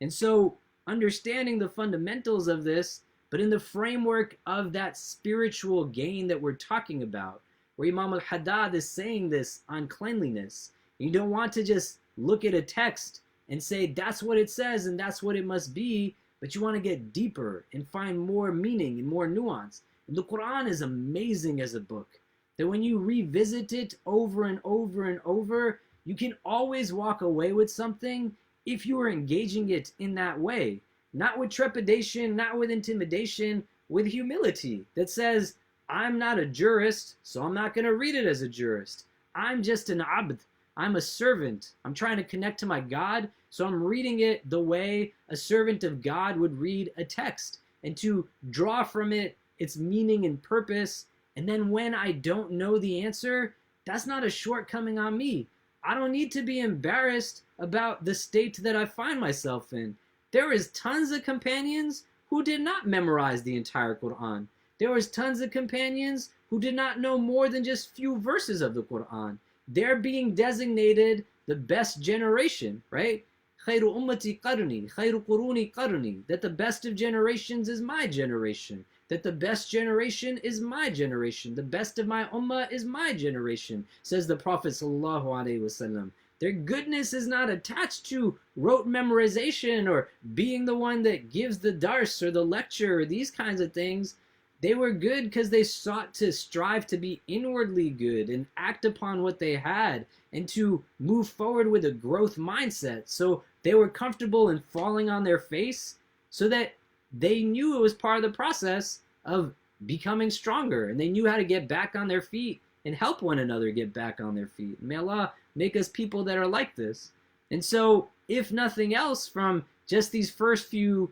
And so understanding the fundamentals of this, but in the framework of that spiritual gain that we're talking about, where Imam Al-Haddad is saying this on cleanliness. You don't want to just look at a text and say that's what it says and that's what it must be, but you want to get deeper and find more meaning and more nuance. And the Quran is amazing as a book, that when you revisit it over and over and over, you can always walk away with something if you are engaging it in that way. Not with trepidation, not with intimidation, with humility that says, I'm not a jurist, so I'm not going to read it as a jurist. I'm just an abd. I'm a servant. I'm trying to connect to my God, so I'm reading it the way a servant of God would read a text, and to draw from it its meaning and purpose. And then when I don't know the answer, that's not a shortcoming on me. I don't need to be embarrassed about the state that I find myself in. There is tons of companions who did not memorize the entire Quran. There was tons of companions who did not know more than just few verses of the Quran. They're being designated the best generation, right? خَيْرُ أُمَّتِي قَرْنِي خَيْرُ قُرُونِي قَرْنِي, that the best of generations is my generation. That the best generation is my generation. The best of my ummah is my generation, says the Prophet sallallahu alaihi wasallam. Their goodness is not attached to rote memorization or being the one that gives the dars or the lecture or these kinds of things. They were good because they sought to strive to be inwardly good and act upon what they had and to move forward with a growth mindset. So they were comfortable in falling on their face so that they knew it was part of the process of becoming stronger, and they knew how to get back on their feet and help one another get back on their feet. May Allah make us people that are like this. And so, if nothing else, from just these first few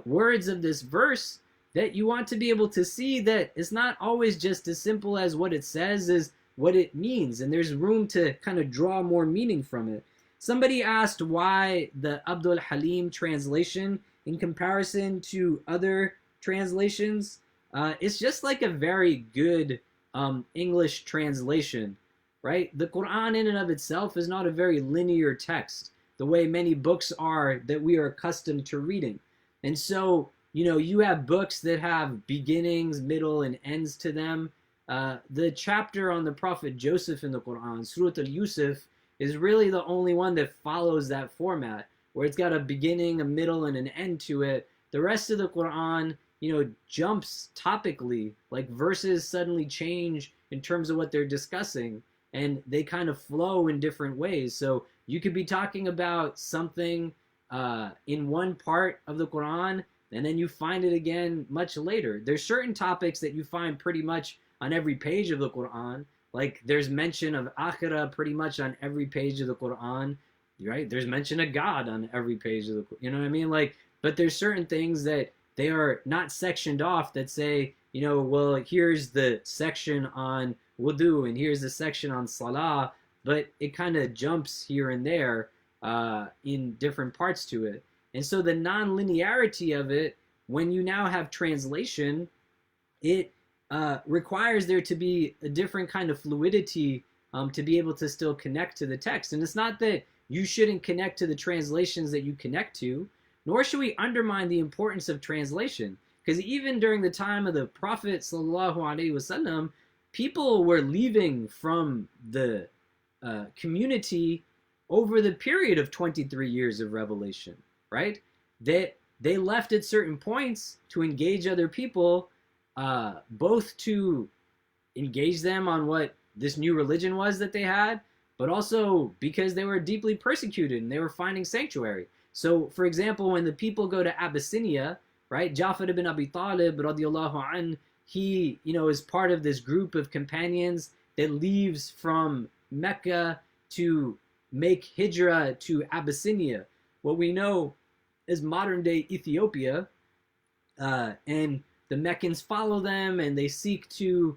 words of this verse, that you want to be able to see that it's not always just as simple as what it says is what it means, and there's room to kind of draw more meaning from it. Somebody asked why the Abdul Halim translation in comparison to other translations. It's just like a very good English translation, right? The Quran in and of itself is not a very linear text, the way many books are that we are accustomed to reading. And so, you have books that have beginnings, middle, and ends to them. The chapter on the Prophet Joseph in the Quran, Surah Al-Yusuf, is really the only one that follows that format, where it's got a beginning, a middle, and an end to it. The rest of the Quran, jumps topically, like verses suddenly change in terms of what they're discussing, and they kind of flow in different ways. So you could be talking about something in one part of the Quran, and then you find it again much later. There's certain topics that you find pretty much on every page of the Quran, like there's mention of akhirah pretty much on every page of the Quran. Right? There's mention of God on every page of the, you know what I mean? Like, but there's certain things that they are not sectioned off that say, well, here's the section on wudu and here's the section on salah, but it kind of jumps here and there in different parts to it. And so the non-linearity of it, when you now have translation, it requires there to be a different kind of fluidity to be able to still connect to the text. And it's not that you shouldn't connect to the translations that you connect to, nor should we undermine the importance of translation. Because even during the time of the Prophet sallallahu alaihi wasallam, people were leaving from the community over the period of 23 years of revelation, right? They left at certain points to engage other people, both to engage them on what this new religion was that they had, but also because they were deeply persecuted and they were finding sanctuary. So, for example, when the people go to Abyssinia, right, Ja'far ibn Abi Talib, radiallahu anh, he, is part of this group of companions that leaves from Mecca to make hijrah to Abyssinia, what we know is modern-day Ethiopia, and the Meccans follow them and they seek to,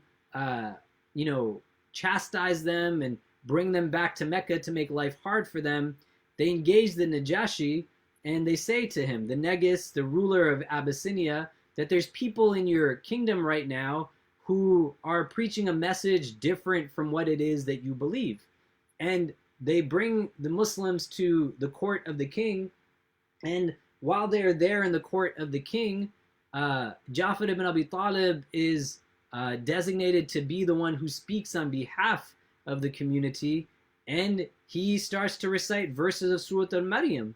chastise them and bring them back to Mecca to make life hard for them. They engage the Najashi and they say to him, the Negus, the ruler of Abyssinia, that there's people in your kingdom right now who are preaching a message different from what it is that you believe. And they bring the Muslims to the court of the king, and while they're there in the court of the king, Ja'far ibn Abi Talib is designated to be the one who speaks on behalf of the community, and he starts to recite verses of Surah Al-Maryam.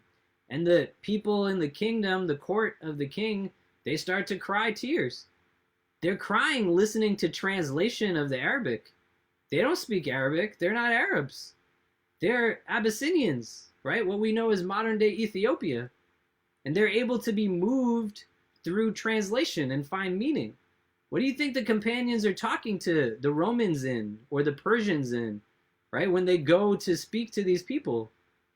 And the people in the kingdom, the court of the king, they start to cry tears. They're crying listening to translation of the Arabic. They don't speak Arabic. They're not Arabs. They're Abyssinians, right? What we know as modern day Ethiopia. And they're able to be moved through translation and find meaning. What do you think the companions are talking to the Romans in or the Persians in, right? When they go to speak to these people,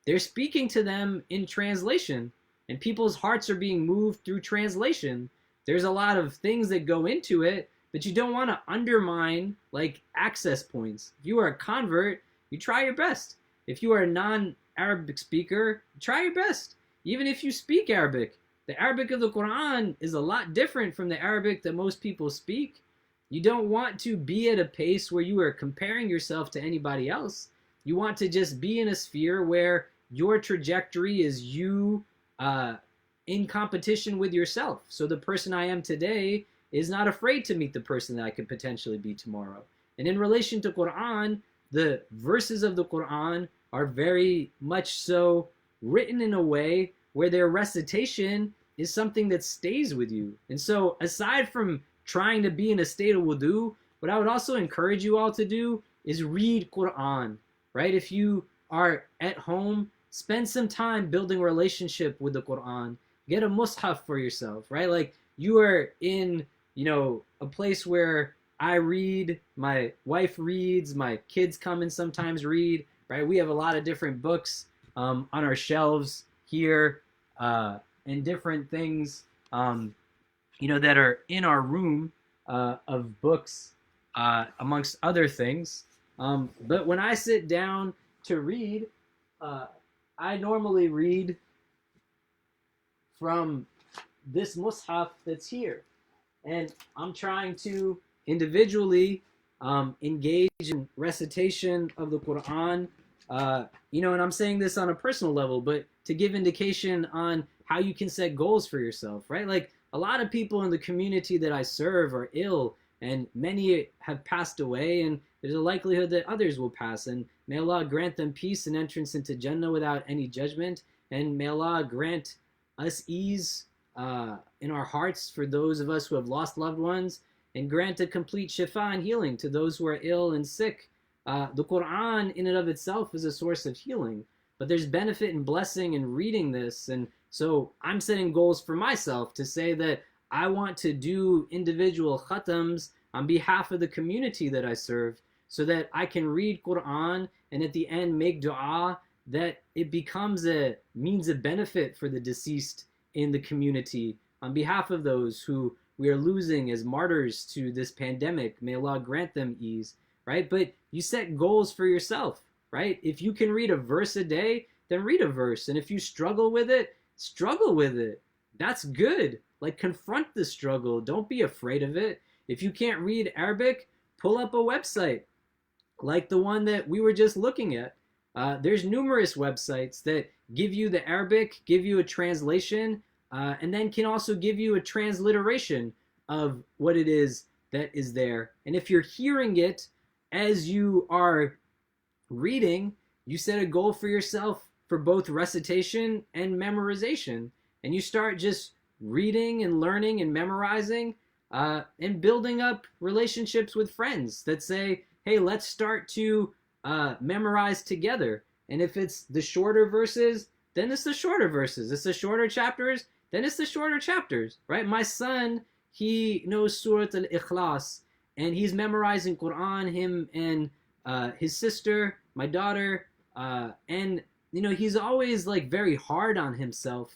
they're speaking to them in translation, and people's hearts are being moved through translation. There's a lot of things that go into it, but you don't want to undermine like access points. If you are a convert, you try your best. If you are a non-Arabic speaker, try your best. Even if you speak Arabic, the Arabic of the Quran is a lot different from the Arabic that most people speak. You don't want to be at a pace where you are comparing yourself to anybody else. You want to just be in a sphere where your trajectory is you in competition with yourself. So the person I am today is not afraid to meet the person that I could potentially be tomorrow. And in relation to Quran, the verses of the Quran are very much so written in a way where their recitation is something that stays with you. And so aside from trying to be in a state of wudu, what I would also encourage you all to do is read Quran, right? If you are at home, spend some time building a relationship with the Quran. Get a mushaf for yourself, right? Like you are in, a place where I read, my wife reads, my kids come and sometimes read, right? We have a lot of different books on our shelves here, and different things, that are in our room of books, amongst other things. But when I sit down to read, I normally read from this mushaf that's here. And I'm trying to individually engage in recitation of the Quran, and I'm saying this on a personal level, but to give indication on how you can set goals for yourself, right? Like a lot of people in the community that I serve are ill, and many have passed away, and there's a likelihood that others will pass. And may Allah grant them peace and entrance into Jannah without any judgment. And may Allah grant us ease in our hearts for those of us who have lost loved ones, and grant a complete shifa and healing to those who are ill and sick. The Quran in and of itself is a source of healing, but there's benefit and blessing in reading this. And so I'm setting goals for myself to say that I want to do individual khatams on behalf of the community that I serve, so that I can read Quran and at the end make dua that it becomes a means of benefit for the deceased in the community on behalf of those who we are losing as martyrs to this pandemic. May Allah grant them ease, right? But you set goals for yourself, right? If you can read a verse a day, then read a verse. And if you struggle with it, struggle with it. That's good. Like, confront the struggle. Don't be afraid of it. If you can't read Arabic, pull up a website like the one that we were just looking at. There's numerous websites that give you the Arabic, give you a translation, and then can also give you a transliteration of what it is that is there. And if you're hearing it as you are reading, you set a goal for yourself for both recitation and memorization. And you start just reading and learning and memorizing, and building up relationships with friends that say, hey, let's start to memorize together. And if it's the shorter verses, then it's the shorter verses. It's the shorter chapters, then it's the shorter chapters, right? My son, he knows Surah Al-Ikhlas, and he's memorizing Quran, him and his sister, my daughter, and he's always like very hard on himself,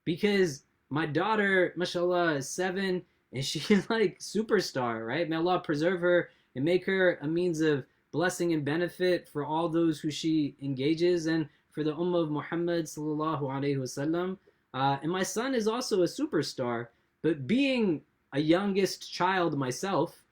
because my daughter, mashallah, is 7, and she's like superstar, right? May Allah preserve her and make her a means of blessing and benefit for all those who she engages, and for the Ummah of Muhammad sallallahu alaihi wasallam. And my son is also a superstar, but being a youngest child myself,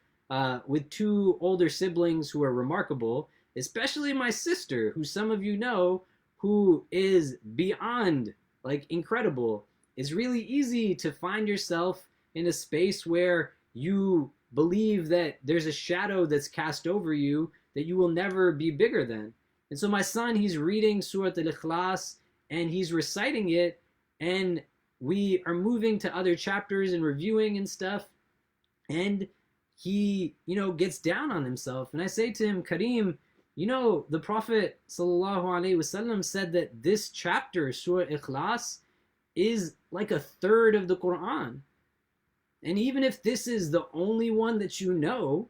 with 2 older siblings who are remarkable, especially my sister, who some of you know, who is beyond like incredible. It's really easy to find yourself in a space where you believe that there's a shadow that's cast over you that you will never be bigger than. And so my son, he's reading Surah Al-Ikhlas, and he's reciting it and we are moving to other chapters and reviewing and stuff, and he, gets down on himself. And I say to him, Kareem, the Prophet sallallahu alaihi wasallam said that this chapter, Surah Ikhlas, is like a third of the Quran. And even if this is the only one that you know,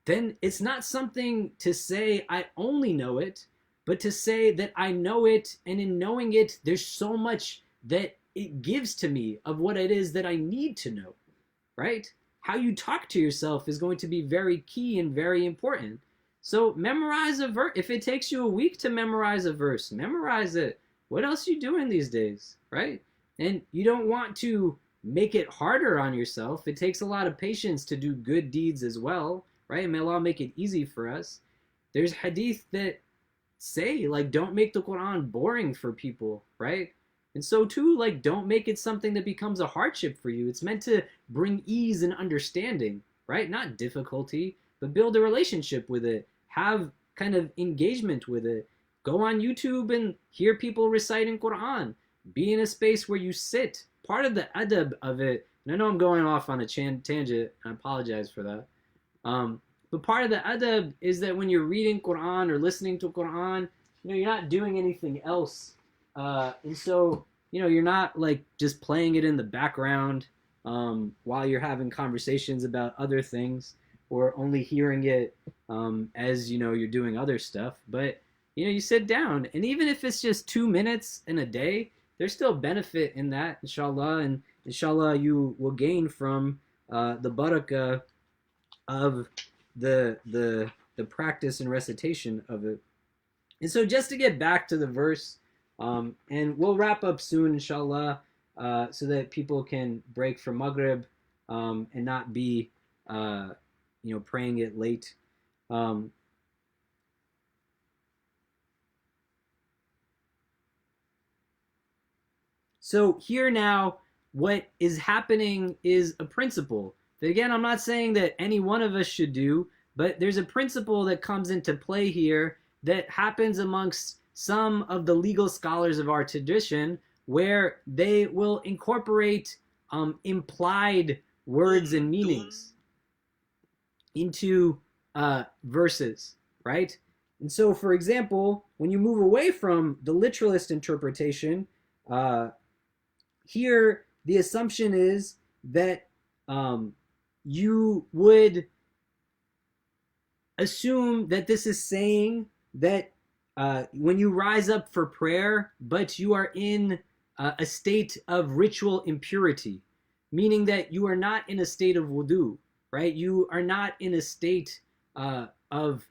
then it's not something to say I only know it, but to say that I know it, and in knowing it, there's so much that it gives to me of what it is that I need to know, right? How you talk to yourself is going to be very key and very important. So memorize a verse. If it takes you a week to memorize a verse, memorize it. What else are you doing these days, right? And you don't want to make it harder on yourself. It takes a lot of patience to do good deeds as well, right? May Allah make it easy for us. There's hadith that say, like, don't make the Quran boring for people, right? And so too, like, don't make it something that becomes a hardship for you. It's meant to bring ease and understanding, right? Not difficulty, but build a relationship with it. Have kind of engagement with it. Go on YouTube and hear people reciting Quran. Be in a space where you sit. Part of the adab of it, and I know I'm going off on a tangent, I apologize for that. But part of the adab is that when you're reading Quran or listening to Quran, you're not doing anything else. And so, you're not like just playing it in the background while you're having conversations about other things, or only hearing it as, you're doing other stuff. But, you sit down, and even if it's just 2 minutes in a day, there's still benefit in that, inshallah. And inshallah, you will gain from the barakah of the practice and recitation of it. And so just to get back to the verse, and we'll wrap up soon, inshallah, so that people can break for Maghrib and not be, praying it late. So here now, what is happening is a principle that, again, I'm not saying that any one of us should do, but there's a principle that comes into play here that happens amongst some of the legal scholars of our tradition, where they will incorporate implied words and meanings into verses, right? And so, for example, when you move away from the literalist interpretation, here the assumption is that you would assume that this is saying that when you rise up for prayer, but you are in a state of ritual impurity, meaning that you are not in a state of wudu, right? You are not in a state of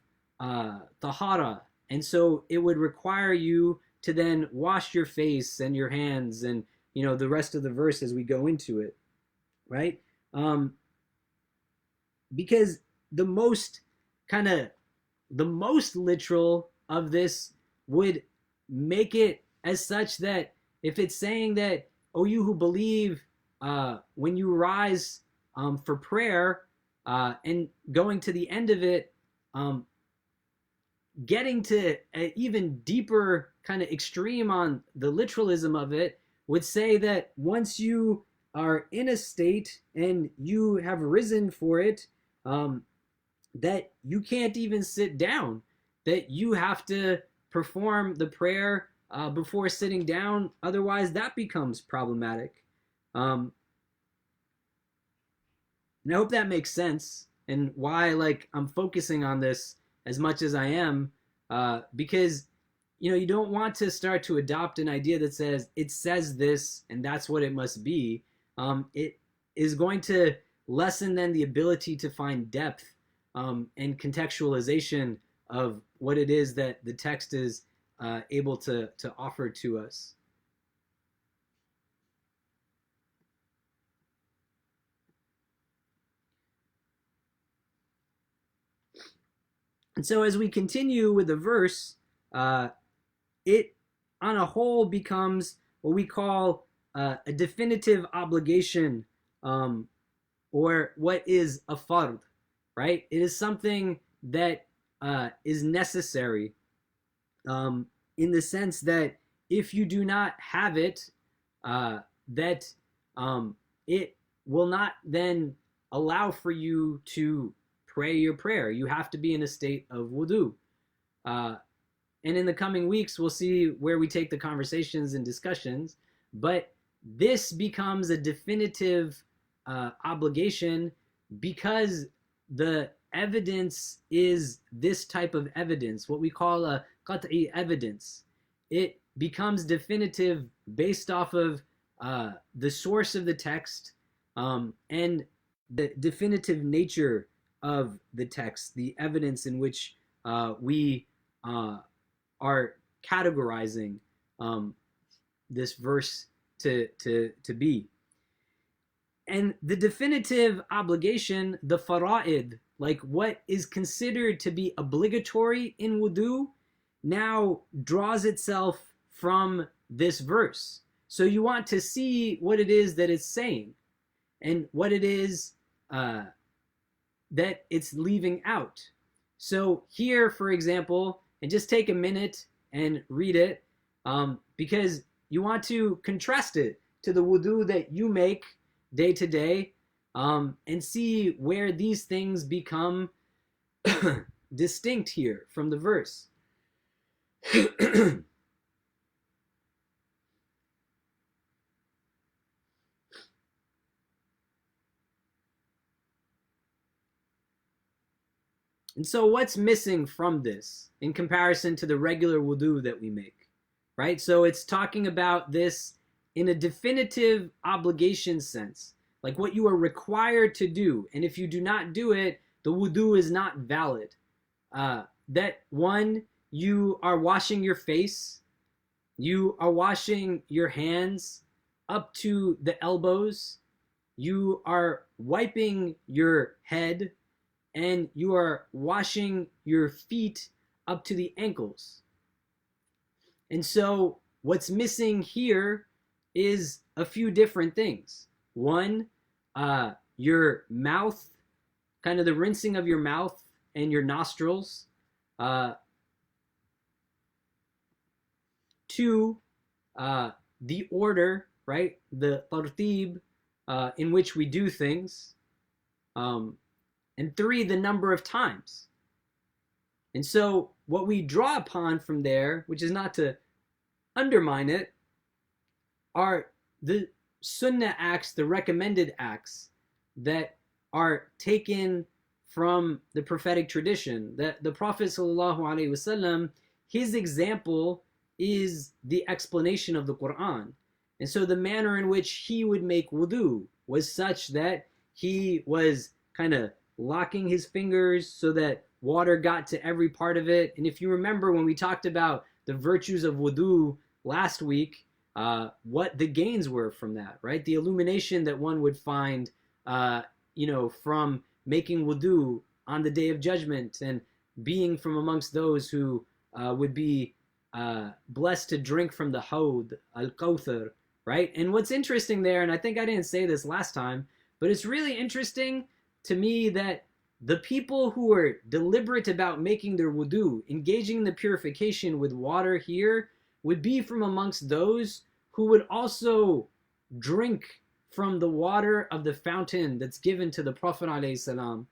tahara. And so it would require you to then wash your face and your hands and, the rest of the verse as we go into it, right? Because the most literal of this would make it as such that if it's saying that, oh, you who believe, when you rise for prayer, and going to the end of it, getting to an even deeper kind of extreme on the literalism of it, would say that once you are in a state and you have risen for it, that you can't even sit down, that you have to perform the prayer before sitting down. Otherwise, that becomes problematic. And I hope that makes sense, and why I'm focusing on this as much as I am, because you don't want to start to adopt an idea that says it says this and that's what it must be. It is going to lessen then the ability to find depth and contextualization of what it is that the text is able to offer to us. And so as we continue with the verse, it on a whole becomes what we call a definitive obligation, or what is a fard, right? It is something that is necessary, in the sense that if you do not have it, that it will not then allow for you to pray your prayer. You have to be in a state of wudu. And in the coming weeks, we'll see where we take the conversations and discussions. But this becomes a definitive obligation because the evidence is this type of evidence, what we call a qat'i evidence. It becomes definitive based off of the source of the text and the definitive nature of the text, the evidence in which we are categorizing this verse to be. And the definitive obligation, the fara'id, like what is considered to be obligatory in wudu, now draws itself from this verse. So you want to see what it is that it's saying and what it is that it's leaving out. So here, for example, and just take a minute and read it because you want to contrast it to the wudu that you make day to day and see where these things become distinct here from the verse. And so what's missing from this in comparison to the regular wudu that we make, right? So it's talking about this in a definitive obligation sense, like what you are required to do. And if you do not do it, the wudu is not valid. That one, you are washing your face, you are washing your hands up to the elbows, you are wiping your head, and you are washing your feet up to the ankles. And so what's missing here is a few different things. One, your mouth, kind of the rinsing of your mouth and your nostrils. Two, the order, right? The tartib in which we do things. And three, the number of times. And so what we draw upon from there, which is not to undermine it, are the sunnah acts, the recommended acts that are taken from the prophetic tradition. That the Prophet ﷺ, his example is the explanation of the Quran. And so the manner in which he would make wudu was such that he was kind of locking his fingers so that water got to every part of it. And if you remember when we talked about the virtues of wudu last week, what the gains were from that, right? The illumination that one would find, from making wudu on the Day of Judgment and being from amongst those who would be blessed to drink from the Hawd, Al-Kawthar, right? And what's interesting there, and I think I didn't say this last time, but it's really interesting to me that the people who are deliberate about making their wudu, engaging in the purification with water here, would be from amongst those who would also drink from the water of the fountain that's given to the Prophet ﷺ,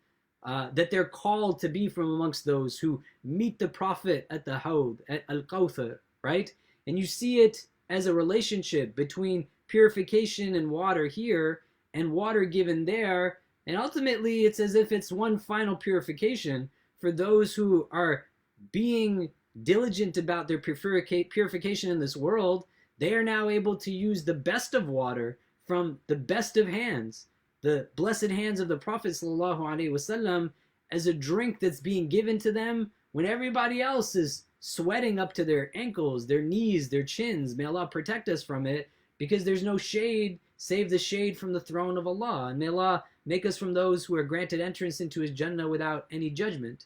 that they're called to be from amongst those who meet the Prophet at the Hawd, at Al-Kawthar, right? And you see it as a relationship between purification and water here and water given there. And ultimately, it's as if it's one final purification for those who are being diligent about their purification in this world. They are now able to use the best of water from the best of hands, the blessed hands of the Prophet ﷺ, as a drink that's being given to them when everybody else is sweating up to their ankles, their knees, their chins. May Allah protect us from it, because there's no shade save the shade from the throne of Allah. And may Allah make us from those who are granted entrance into His Jannah without any judgment.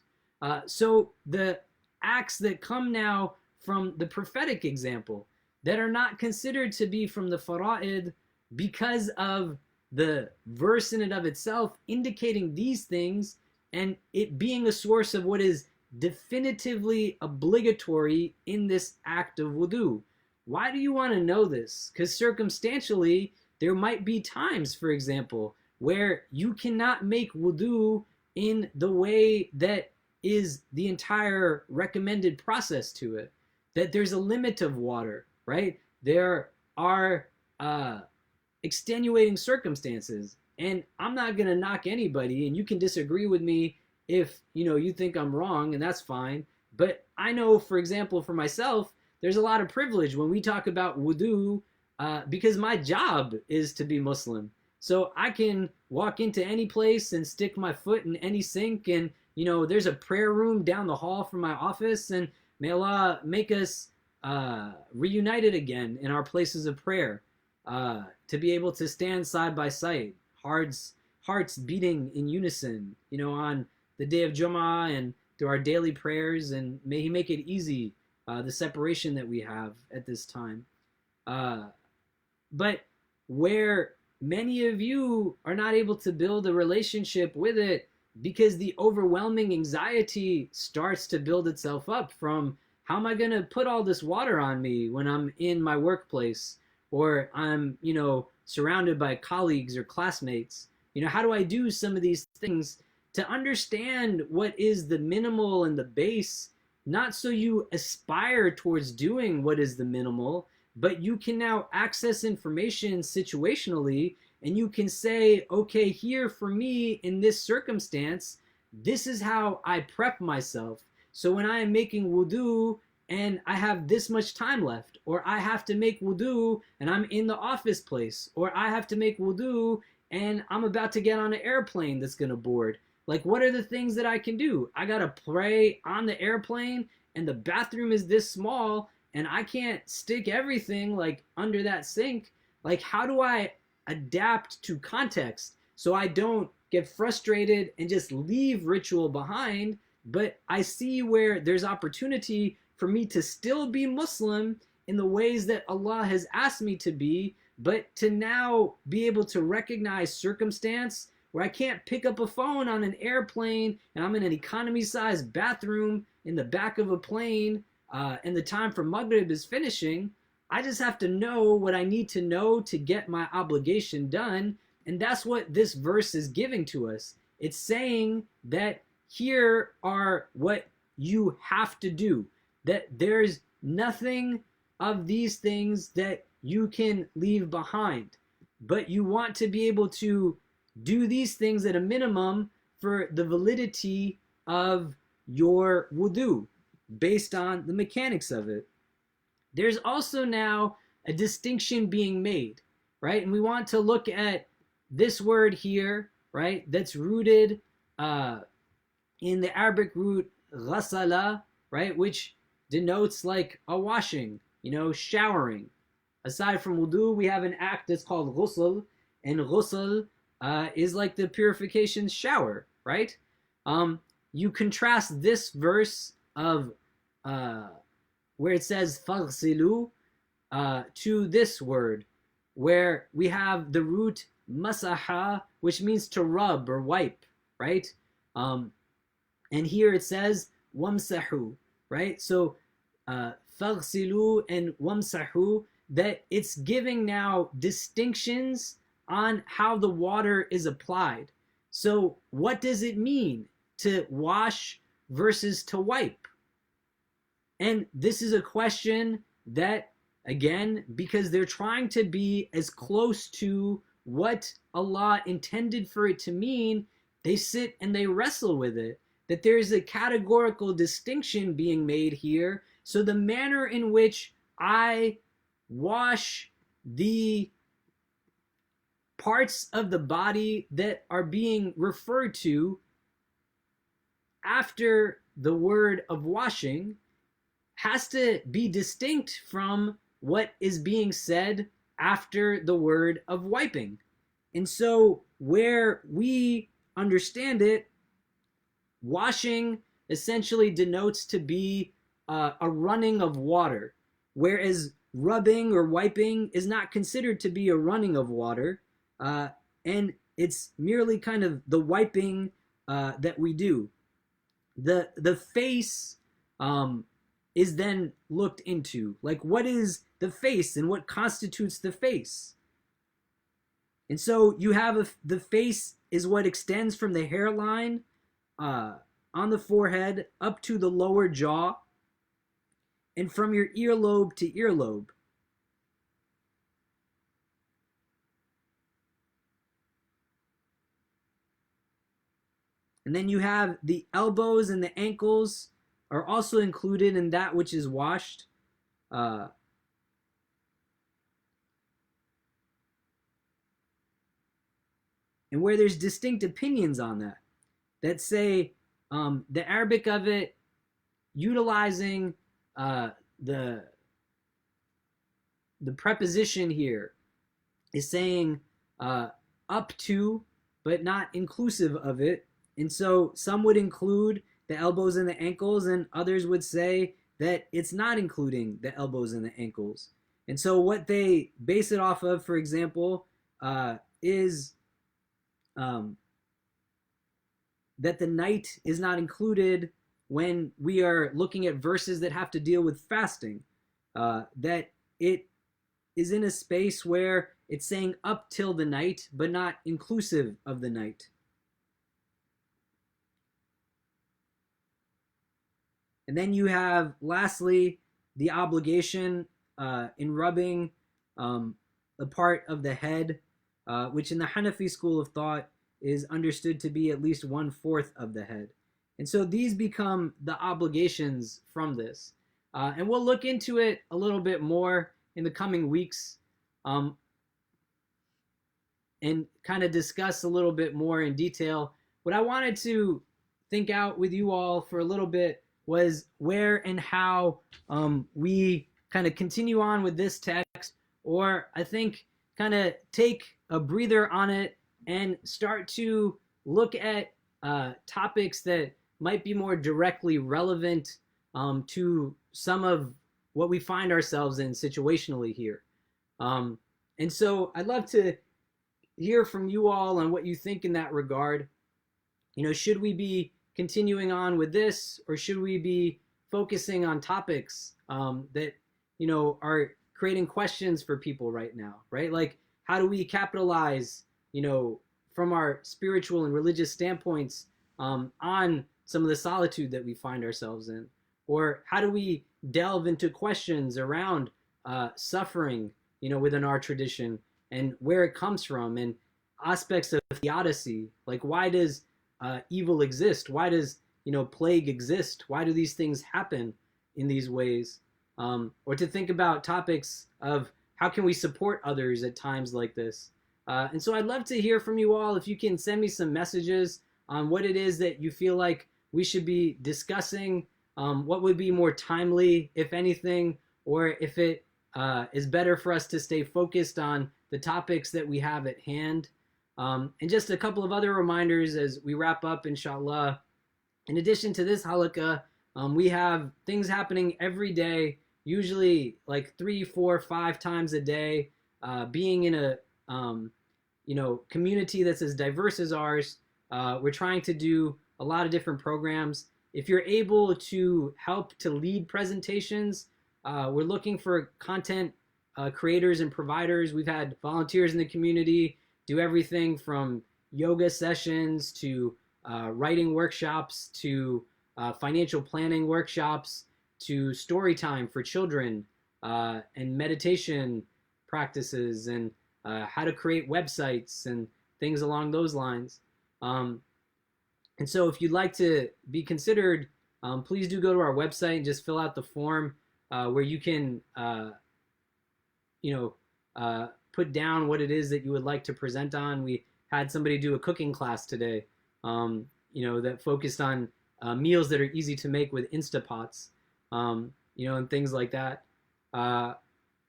So the acts that come now from the prophetic example that are not considered to be from the fara'id because of the verse in and of itself indicating these things and it being a source of what is definitively obligatory in this act of wudu. Why do you want to know this? Because circumstantially, there might be times, for example, where you cannot make wudu in the way that is the entire recommended process to it. That there's a limit of water, right? There are extenuating circumstances, and I'm not gonna knock anybody, and you can disagree with me if you think I'm wrong, and that's fine. But I know, for example, for myself, there's a lot of privilege when we talk about wudu, because my job is to be Muslim. So I can walk into any place and stick my foot in any sink, and there's a prayer room down the hall from my office, and may Allah make us reunited again in our places of prayer, to be able to stand side by side, hearts beating in unison, on the day of Jummah and through our daily prayers, and may He make it easy, the separation that we have at this time. But where many of you are not able to build a relationship with it because the overwhelming anxiety starts to build itself up from, how am I going to put all this water on me when I'm in my workplace, or I'm, surrounded by colleagues or classmates? How do I do some of these things to understand what is the minimal and the base, not so you aspire towards doing what is the minimal, but you can now access information situationally, and you can say, okay, here for me in this circumstance, this is how I prep myself. So when I am making wudu and I have this much time left, or I have to make wudu and I'm in the office place, or I have to make wudu and I'm about to get on an airplane that's going to board. Like, what are the things that I can do? I got to pray on the airplane, and the bathroom is this small, and I can't stick everything like under that sink. Like, how do I adapt to context so I don't get frustrated and just leave ritual behind, but I see where there's opportunity for me to still be Muslim in the ways that Allah has asked me to be, but to now be able to recognize circumstance where I can't pick up a phone on an airplane and I'm in an economy-sized bathroom in the back of a plane, and the time for Maghrib is finishing. I just have to know what I need to know to get my obligation done, and that's what this verse is giving to us. It's saying that here are what you have to do, that there's nothing of these things that you can leave behind, but you want to be able to do these things at a minimum for the validity of your wudu based on the mechanics of it. There's also now a distinction being made, right? And we want to look at this word here, right? That's rooted in the Arabic root ghasala, right? Which denotes like a washing, showering. Aside from wudu, we have an act that's called ghusl, and ghusl is like the purification shower, right? You contrast this verse of where it says faghsilu to this word, where we have the root masaha, which means to rub or wipe, right? And here it says wamsahu, right? So faghsilu and wamsahu, that it's giving now distinctions on how the water is applied. So what does it mean to wash versus to wipe? And this is a question that, again, because they're trying to be as close to what Allah intended for it to mean, they sit and they wrestle with it, that there is a categorical distinction being made here. So the manner in which I wash the parts of the body that are being referred to after the word of washing has to be distinct from what is being said after the word of wiping. And so where we understand it, washing essentially denotes to be a running of water, whereas rubbing or wiping is not considered to be a running of water, and it's merely kind of the wiping that we do. The face is then looked into. Like, what is the face and what constitutes the face? And so you have the face is what extends from the hairline on the forehead up to the lower jaw and from your earlobe to earlobe. And then you have the elbows and the ankles are also included in that which is washed. And where there's distinct opinions on that say the Arabic of it utilizing the preposition here is saying up to, but not inclusive of it. And so some would include the elbows and the ankles, and others would say that it's not including the elbows and the ankles. And so what they base it off of, for example, is that the night is not included when we are looking at verses that have to deal with fasting. That it is in a space where it's saying up till the night, but not inclusive of the night. And then you have, lastly, the obligation in rubbing the part of the head, which in the Hanafi school of thought is understood to be at least 1/4 of the head. And so these become the obligations from this. And we'll look into it a little bit more in the coming weeks and kind of discuss a little bit more in detail. What I wanted to think out with you all for a little bit was where and how we kind of continue on with this text, or I think kind of take a breather on it and start to look at topics that might be more directly relevant to some of what we find ourselves in situationally here. And so I'd love to hear from you all on what you think in that regard. You know, should we be continuing on with this, or should we be focusing on topics that, you know, are creating questions for people right now, right? Like, how do we capitalize, you know, from our spiritual and religious standpoints on some of the solitude that we find ourselves in? Or how do we delve into questions around suffering, you know, within our tradition and where it comes from, and aspects of theodicy, like why does evil exist? Why does, you know, plague exist? Why do these things happen in these ways? Or to think about topics of how can we support others at times like this? And so I'd love to hear from you all. If you can send me some messages on what it is that you feel like we should be discussing, what would be more timely, if anything, or if it is better for us to stay focused on the topics that we have at hand. And just a couple of other reminders as we wrap up, inshallah. In addition to this halaqa, we have things happening every day, usually like 3, 4, 5 times a day. Being in a you know, community that's as diverse as ours, we're trying to do a lot of different programs. If you're able to help to lead presentations, we're looking for content creators and providers. We've had volunteers in the community do everything from yoga sessions to writing workshops to financial planning workshops to story time for children and meditation practices and how to create websites and things along those lines. And so if you'd like to be considered, please do go to our website and just fill out the form where you can you know, put down what it is that you would like to present on. We had somebody do a cooking class today, you know, that focused on meals that are easy to make with Instapots, you know, and things like that.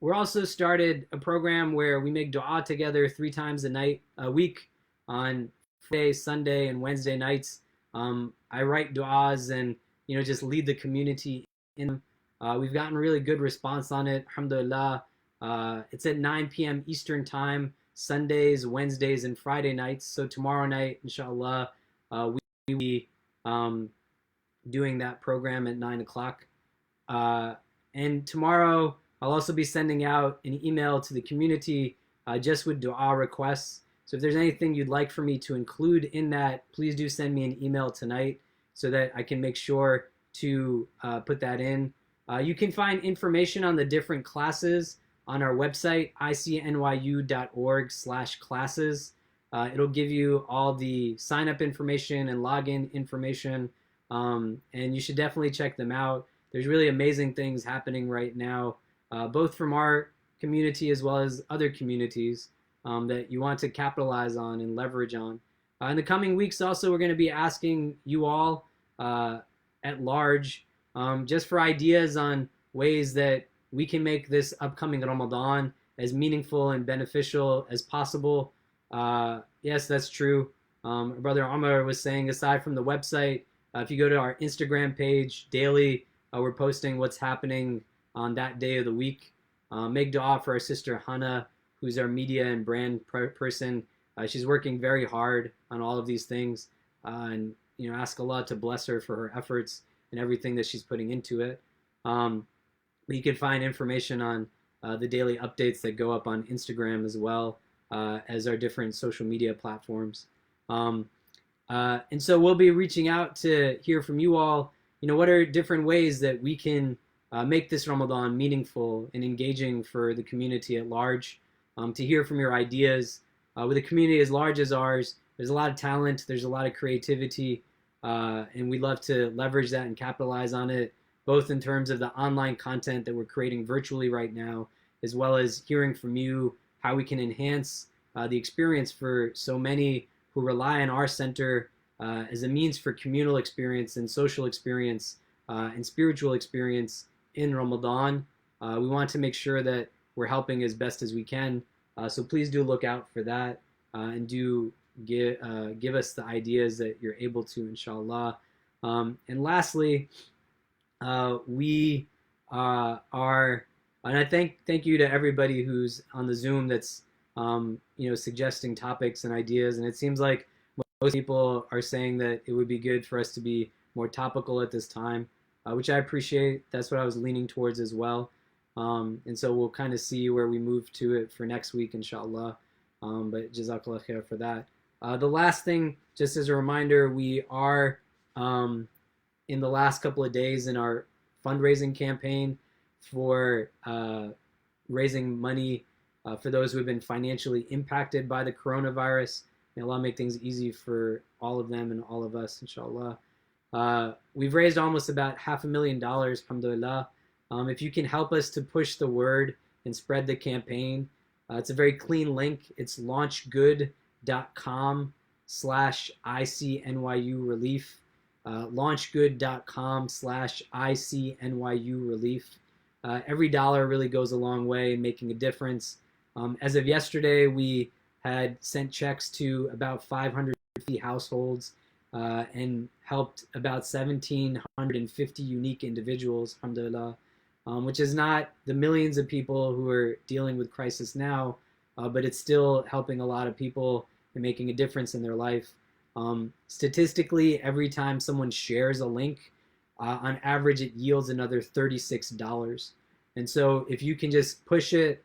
We're also started a program where we make dua together 3 times a week on Friday, Sunday, and Wednesday nights. I write duas and, you know, just lead the community in them. We've gotten really good response on it, alhamdulillah. It's at 9 p.m. Eastern time, Sundays, Wednesdays, and Friday nights. So tomorrow night, inshallah, we will be doing that program at 9 o'clock. And tomorrow, I'll also be sending out an email to the community just with dua requests. So if there's anything you'd like for me to include in that, please do send me an email tonight so that I can make sure to put that in. You can find information on the different classes on our website, icnyu.org/classes. It'll give you all the sign-up information and login information, and you should definitely check them out. There's really amazing things happening right now, both from our community as well as other communities that you want to capitalize on and leverage on. In the coming weeks, also, we're going to be asking you all at large just for ideas on ways that we can make this upcoming Ramadan as meaningful and beneficial as possible. Yes, that's true. Brother Omar was saying, aside from the website, if you go to our Instagram page daily, we're posting what's happening on that day of the week. Make dua for our sister Hannah, who's our media and brand person. She's working very hard on all of these things, and ask Allah to bless her for her efforts and everything that she's putting into it. You can find information on the daily updates that go up on Instagram as well as our different social media platforms. And so we'll be reaching out to hear from you all. What are different ways that we can make this Ramadan meaningful and engaging for the community at large? To hear from your ideas. With a community as large as ours, there's a lot of talent, there's a lot of creativity, and we'd love to leverage that and capitalize on it, both in terms of the online content that we're creating virtually right now, as well as hearing from you how we can enhance the experience for so many who rely on our center as a means for communal experience and social experience and spiritual experience in Ramadan. We want to make sure that we're helping as best as we can. So please do look out for that and do give us the ideas that you're able to, inshallah. And lastly, we are, and I thank you to everybody who's on the Zoom that's suggesting topics and ideas. And it seems like most people are saying that it would be good for us to be more topical at this time, which I appreciate. That's what I was leaning towards as well. And so we'll kind of see where we move to it for next week, inshallah. But jazakallah khair for that. The last thing, just as a reminder, we are in the last couple of days in our fundraising campaign for raising money for those who have been financially impacted by the coronavirus. May Allah make things easy for all of them and all of us, inshallah. We've raised almost about $500,000, alhamdulillah. If you can help us to push the word and spread the campaign, it's a very clean link. It's launchgood.com/ICNYU relief. Launchgood.com/ICNYU relief. Every dollar really goes a long way in making a difference. As of yesterday, we had sent checks to about 550 households and helped about 1,750 unique individuals, alhamdulillah. Which is not the millions of people who are dealing with crisis now, but it's still helping a lot of people and making a difference in their life. Statistically, every time someone shares a link, on average, it yields another $36. And so if you can just push it,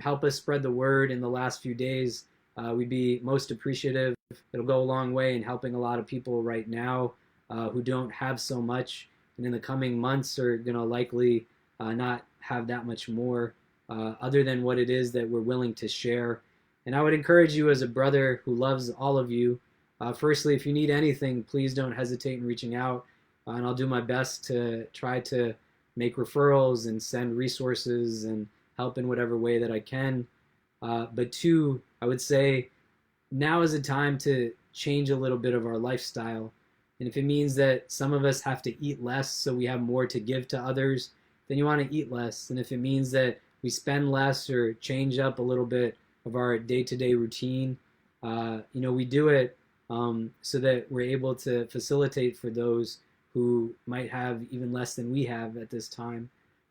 help us spread the word in the last few days, we'd be most appreciative. It'll go a long way in helping a lot of people right now who don't have so much, and in the coming months are going to likely not have that much more other than what it is that we're willing to share. And I would encourage you as a brother who loves all of you, firstly, if you need anything, please don't hesitate in reaching out, and I'll do my best to try to make referrals and send resources and help in whatever way that I can. But two, I would say now is a time to change a little bit of our lifestyle. And if it means that some of us have to eat less so we have more to give to others, then you want to eat less. And if it means that we spend less or change up a little bit of our day-to-day routine, we do it so that we're able to facilitate for those who might have even less than we have at this time.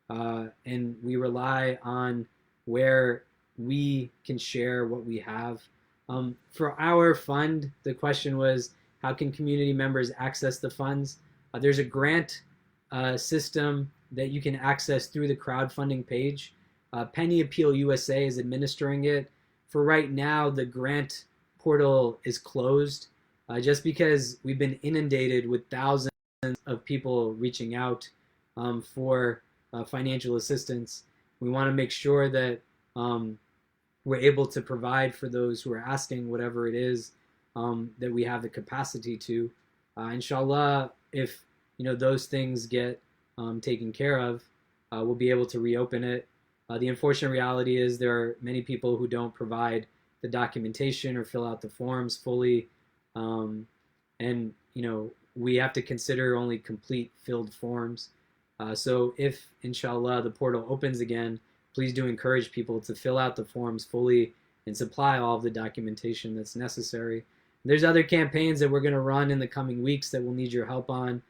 And we rely on where we can share what we have. For our fund, the question was, how can community members access the funds? There's a grant system that you can access through the crowdfunding page. Penny Appeal USA is administering it. For right now, the grant portal is closed just because we've been inundated with thousands of people reaching out for financial assistance. We want to make sure that we're able to provide for those who are asking whatever it is that we have the capacity to. Inshallah, if those things get taken care of, we'll be able to reopen it. The unfortunate reality is there are many people who don't provide the documentation or fill out the forms fully, and we have to consider only complete filled forms. So if, inshallah, the portal opens again, please do encourage people to fill out the forms fully and supply all of the documentation that's necessary. There's other campaigns that we're going to run in the coming weeks that we'll need your help on.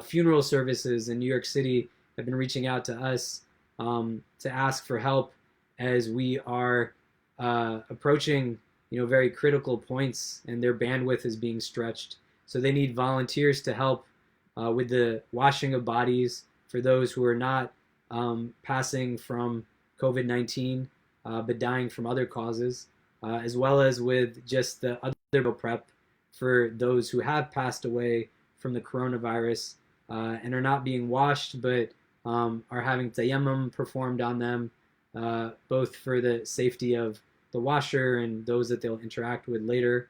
Funeral services in New York City have been reaching out to us to ask for help as we are approaching very critical points and their bandwidth is being stretched. So they need volunteers to help with the washing of bodies for those who are not passing from COVID-19 but dying from other causes, as well as with just the other prep for those who have passed away from the coronavirus and are not being washed but are having tayammum performed on them, both for the safety of the washer and those that they'll interact with later.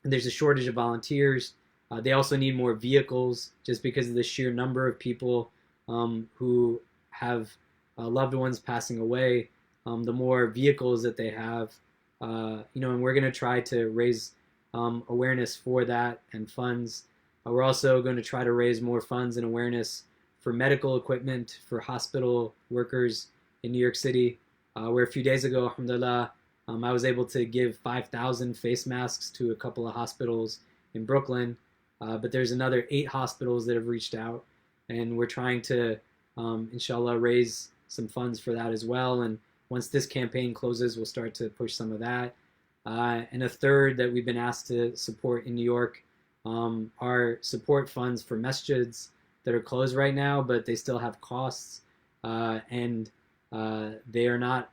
There's a shortage of volunteers. They also need more vehicles just because of the sheer number of people who have loved ones passing away. The more vehicles that they have, and we're going to try to raise awareness for that and funds. We're also going to try to raise more funds and awareness for medical equipment for hospital workers in New York City, where a few days ago, alhamdulillah, I was able to give 5,000 face masks to a couple of hospitals in Brooklyn, but there's another 8 hospitals that have reached out, and we're trying to, inshallah, raise some funds for that as well. And once this campaign closes, we'll start to push some of that. And a third that we've been asked to support in New York are support funds for masjids that are closed right now, but they still have costs, and they are not,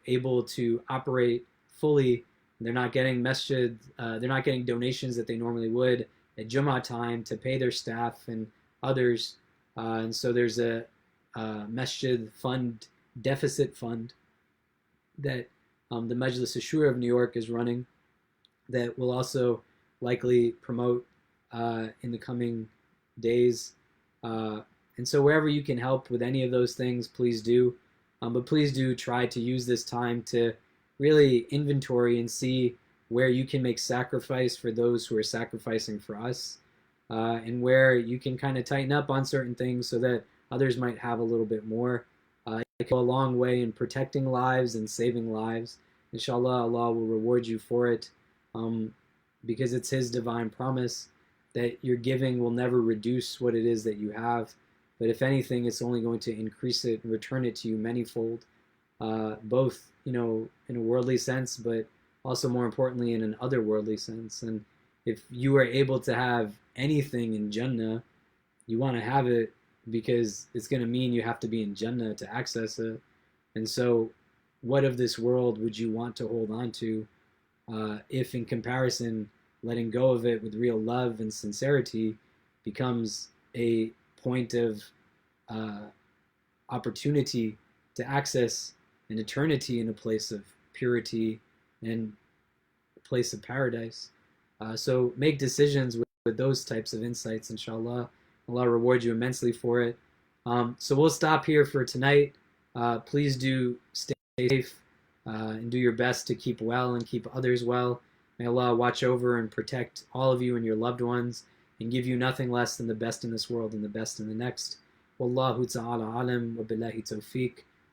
able to operate fully. They're not getting masjid, they're not getting donations that they normally would at Jummah time to pay their staff and others. And so there's a masjid fund, deficit fund that the Majlis Ashura of New York is running that will also likely promote in the coming days. And so wherever you can help with any of those things, please do. But please do try to use this time to really inventory and see where you can make sacrifice for those who are sacrificing for us, and where you can kind of tighten up on certain things so that others might have a little bit more. It go a long way in protecting lives and saving lives. Inshallah, Allah will reward you for it, because it's His divine promise that your giving will never reduce what it is that you have, but if anything, it's only going to increase it and return it to you manyfold, both in a worldly sense, but also more importantly in an otherworldly sense. And if you are able to have anything in Jannah, you want to have it because it's going to mean you have to be in Jannah to access it. And so what of this world would you want to hold on to if in comparison letting go of it with real love and sincerity becomes a point of opportunity to access an eternity in a place of purity and a place of paradise. So make decisions with those types of insights, inshallah. Allah reward you immensely for it. So we'll stop here for tonight. Please do stay safe and do your best to keep well and keep others well. May Allah watch over and protect all of you and your loved ones and give you nothing less than the best in this world and the best in the next. Wallahu ta'ala alam wa billahi tawfiq.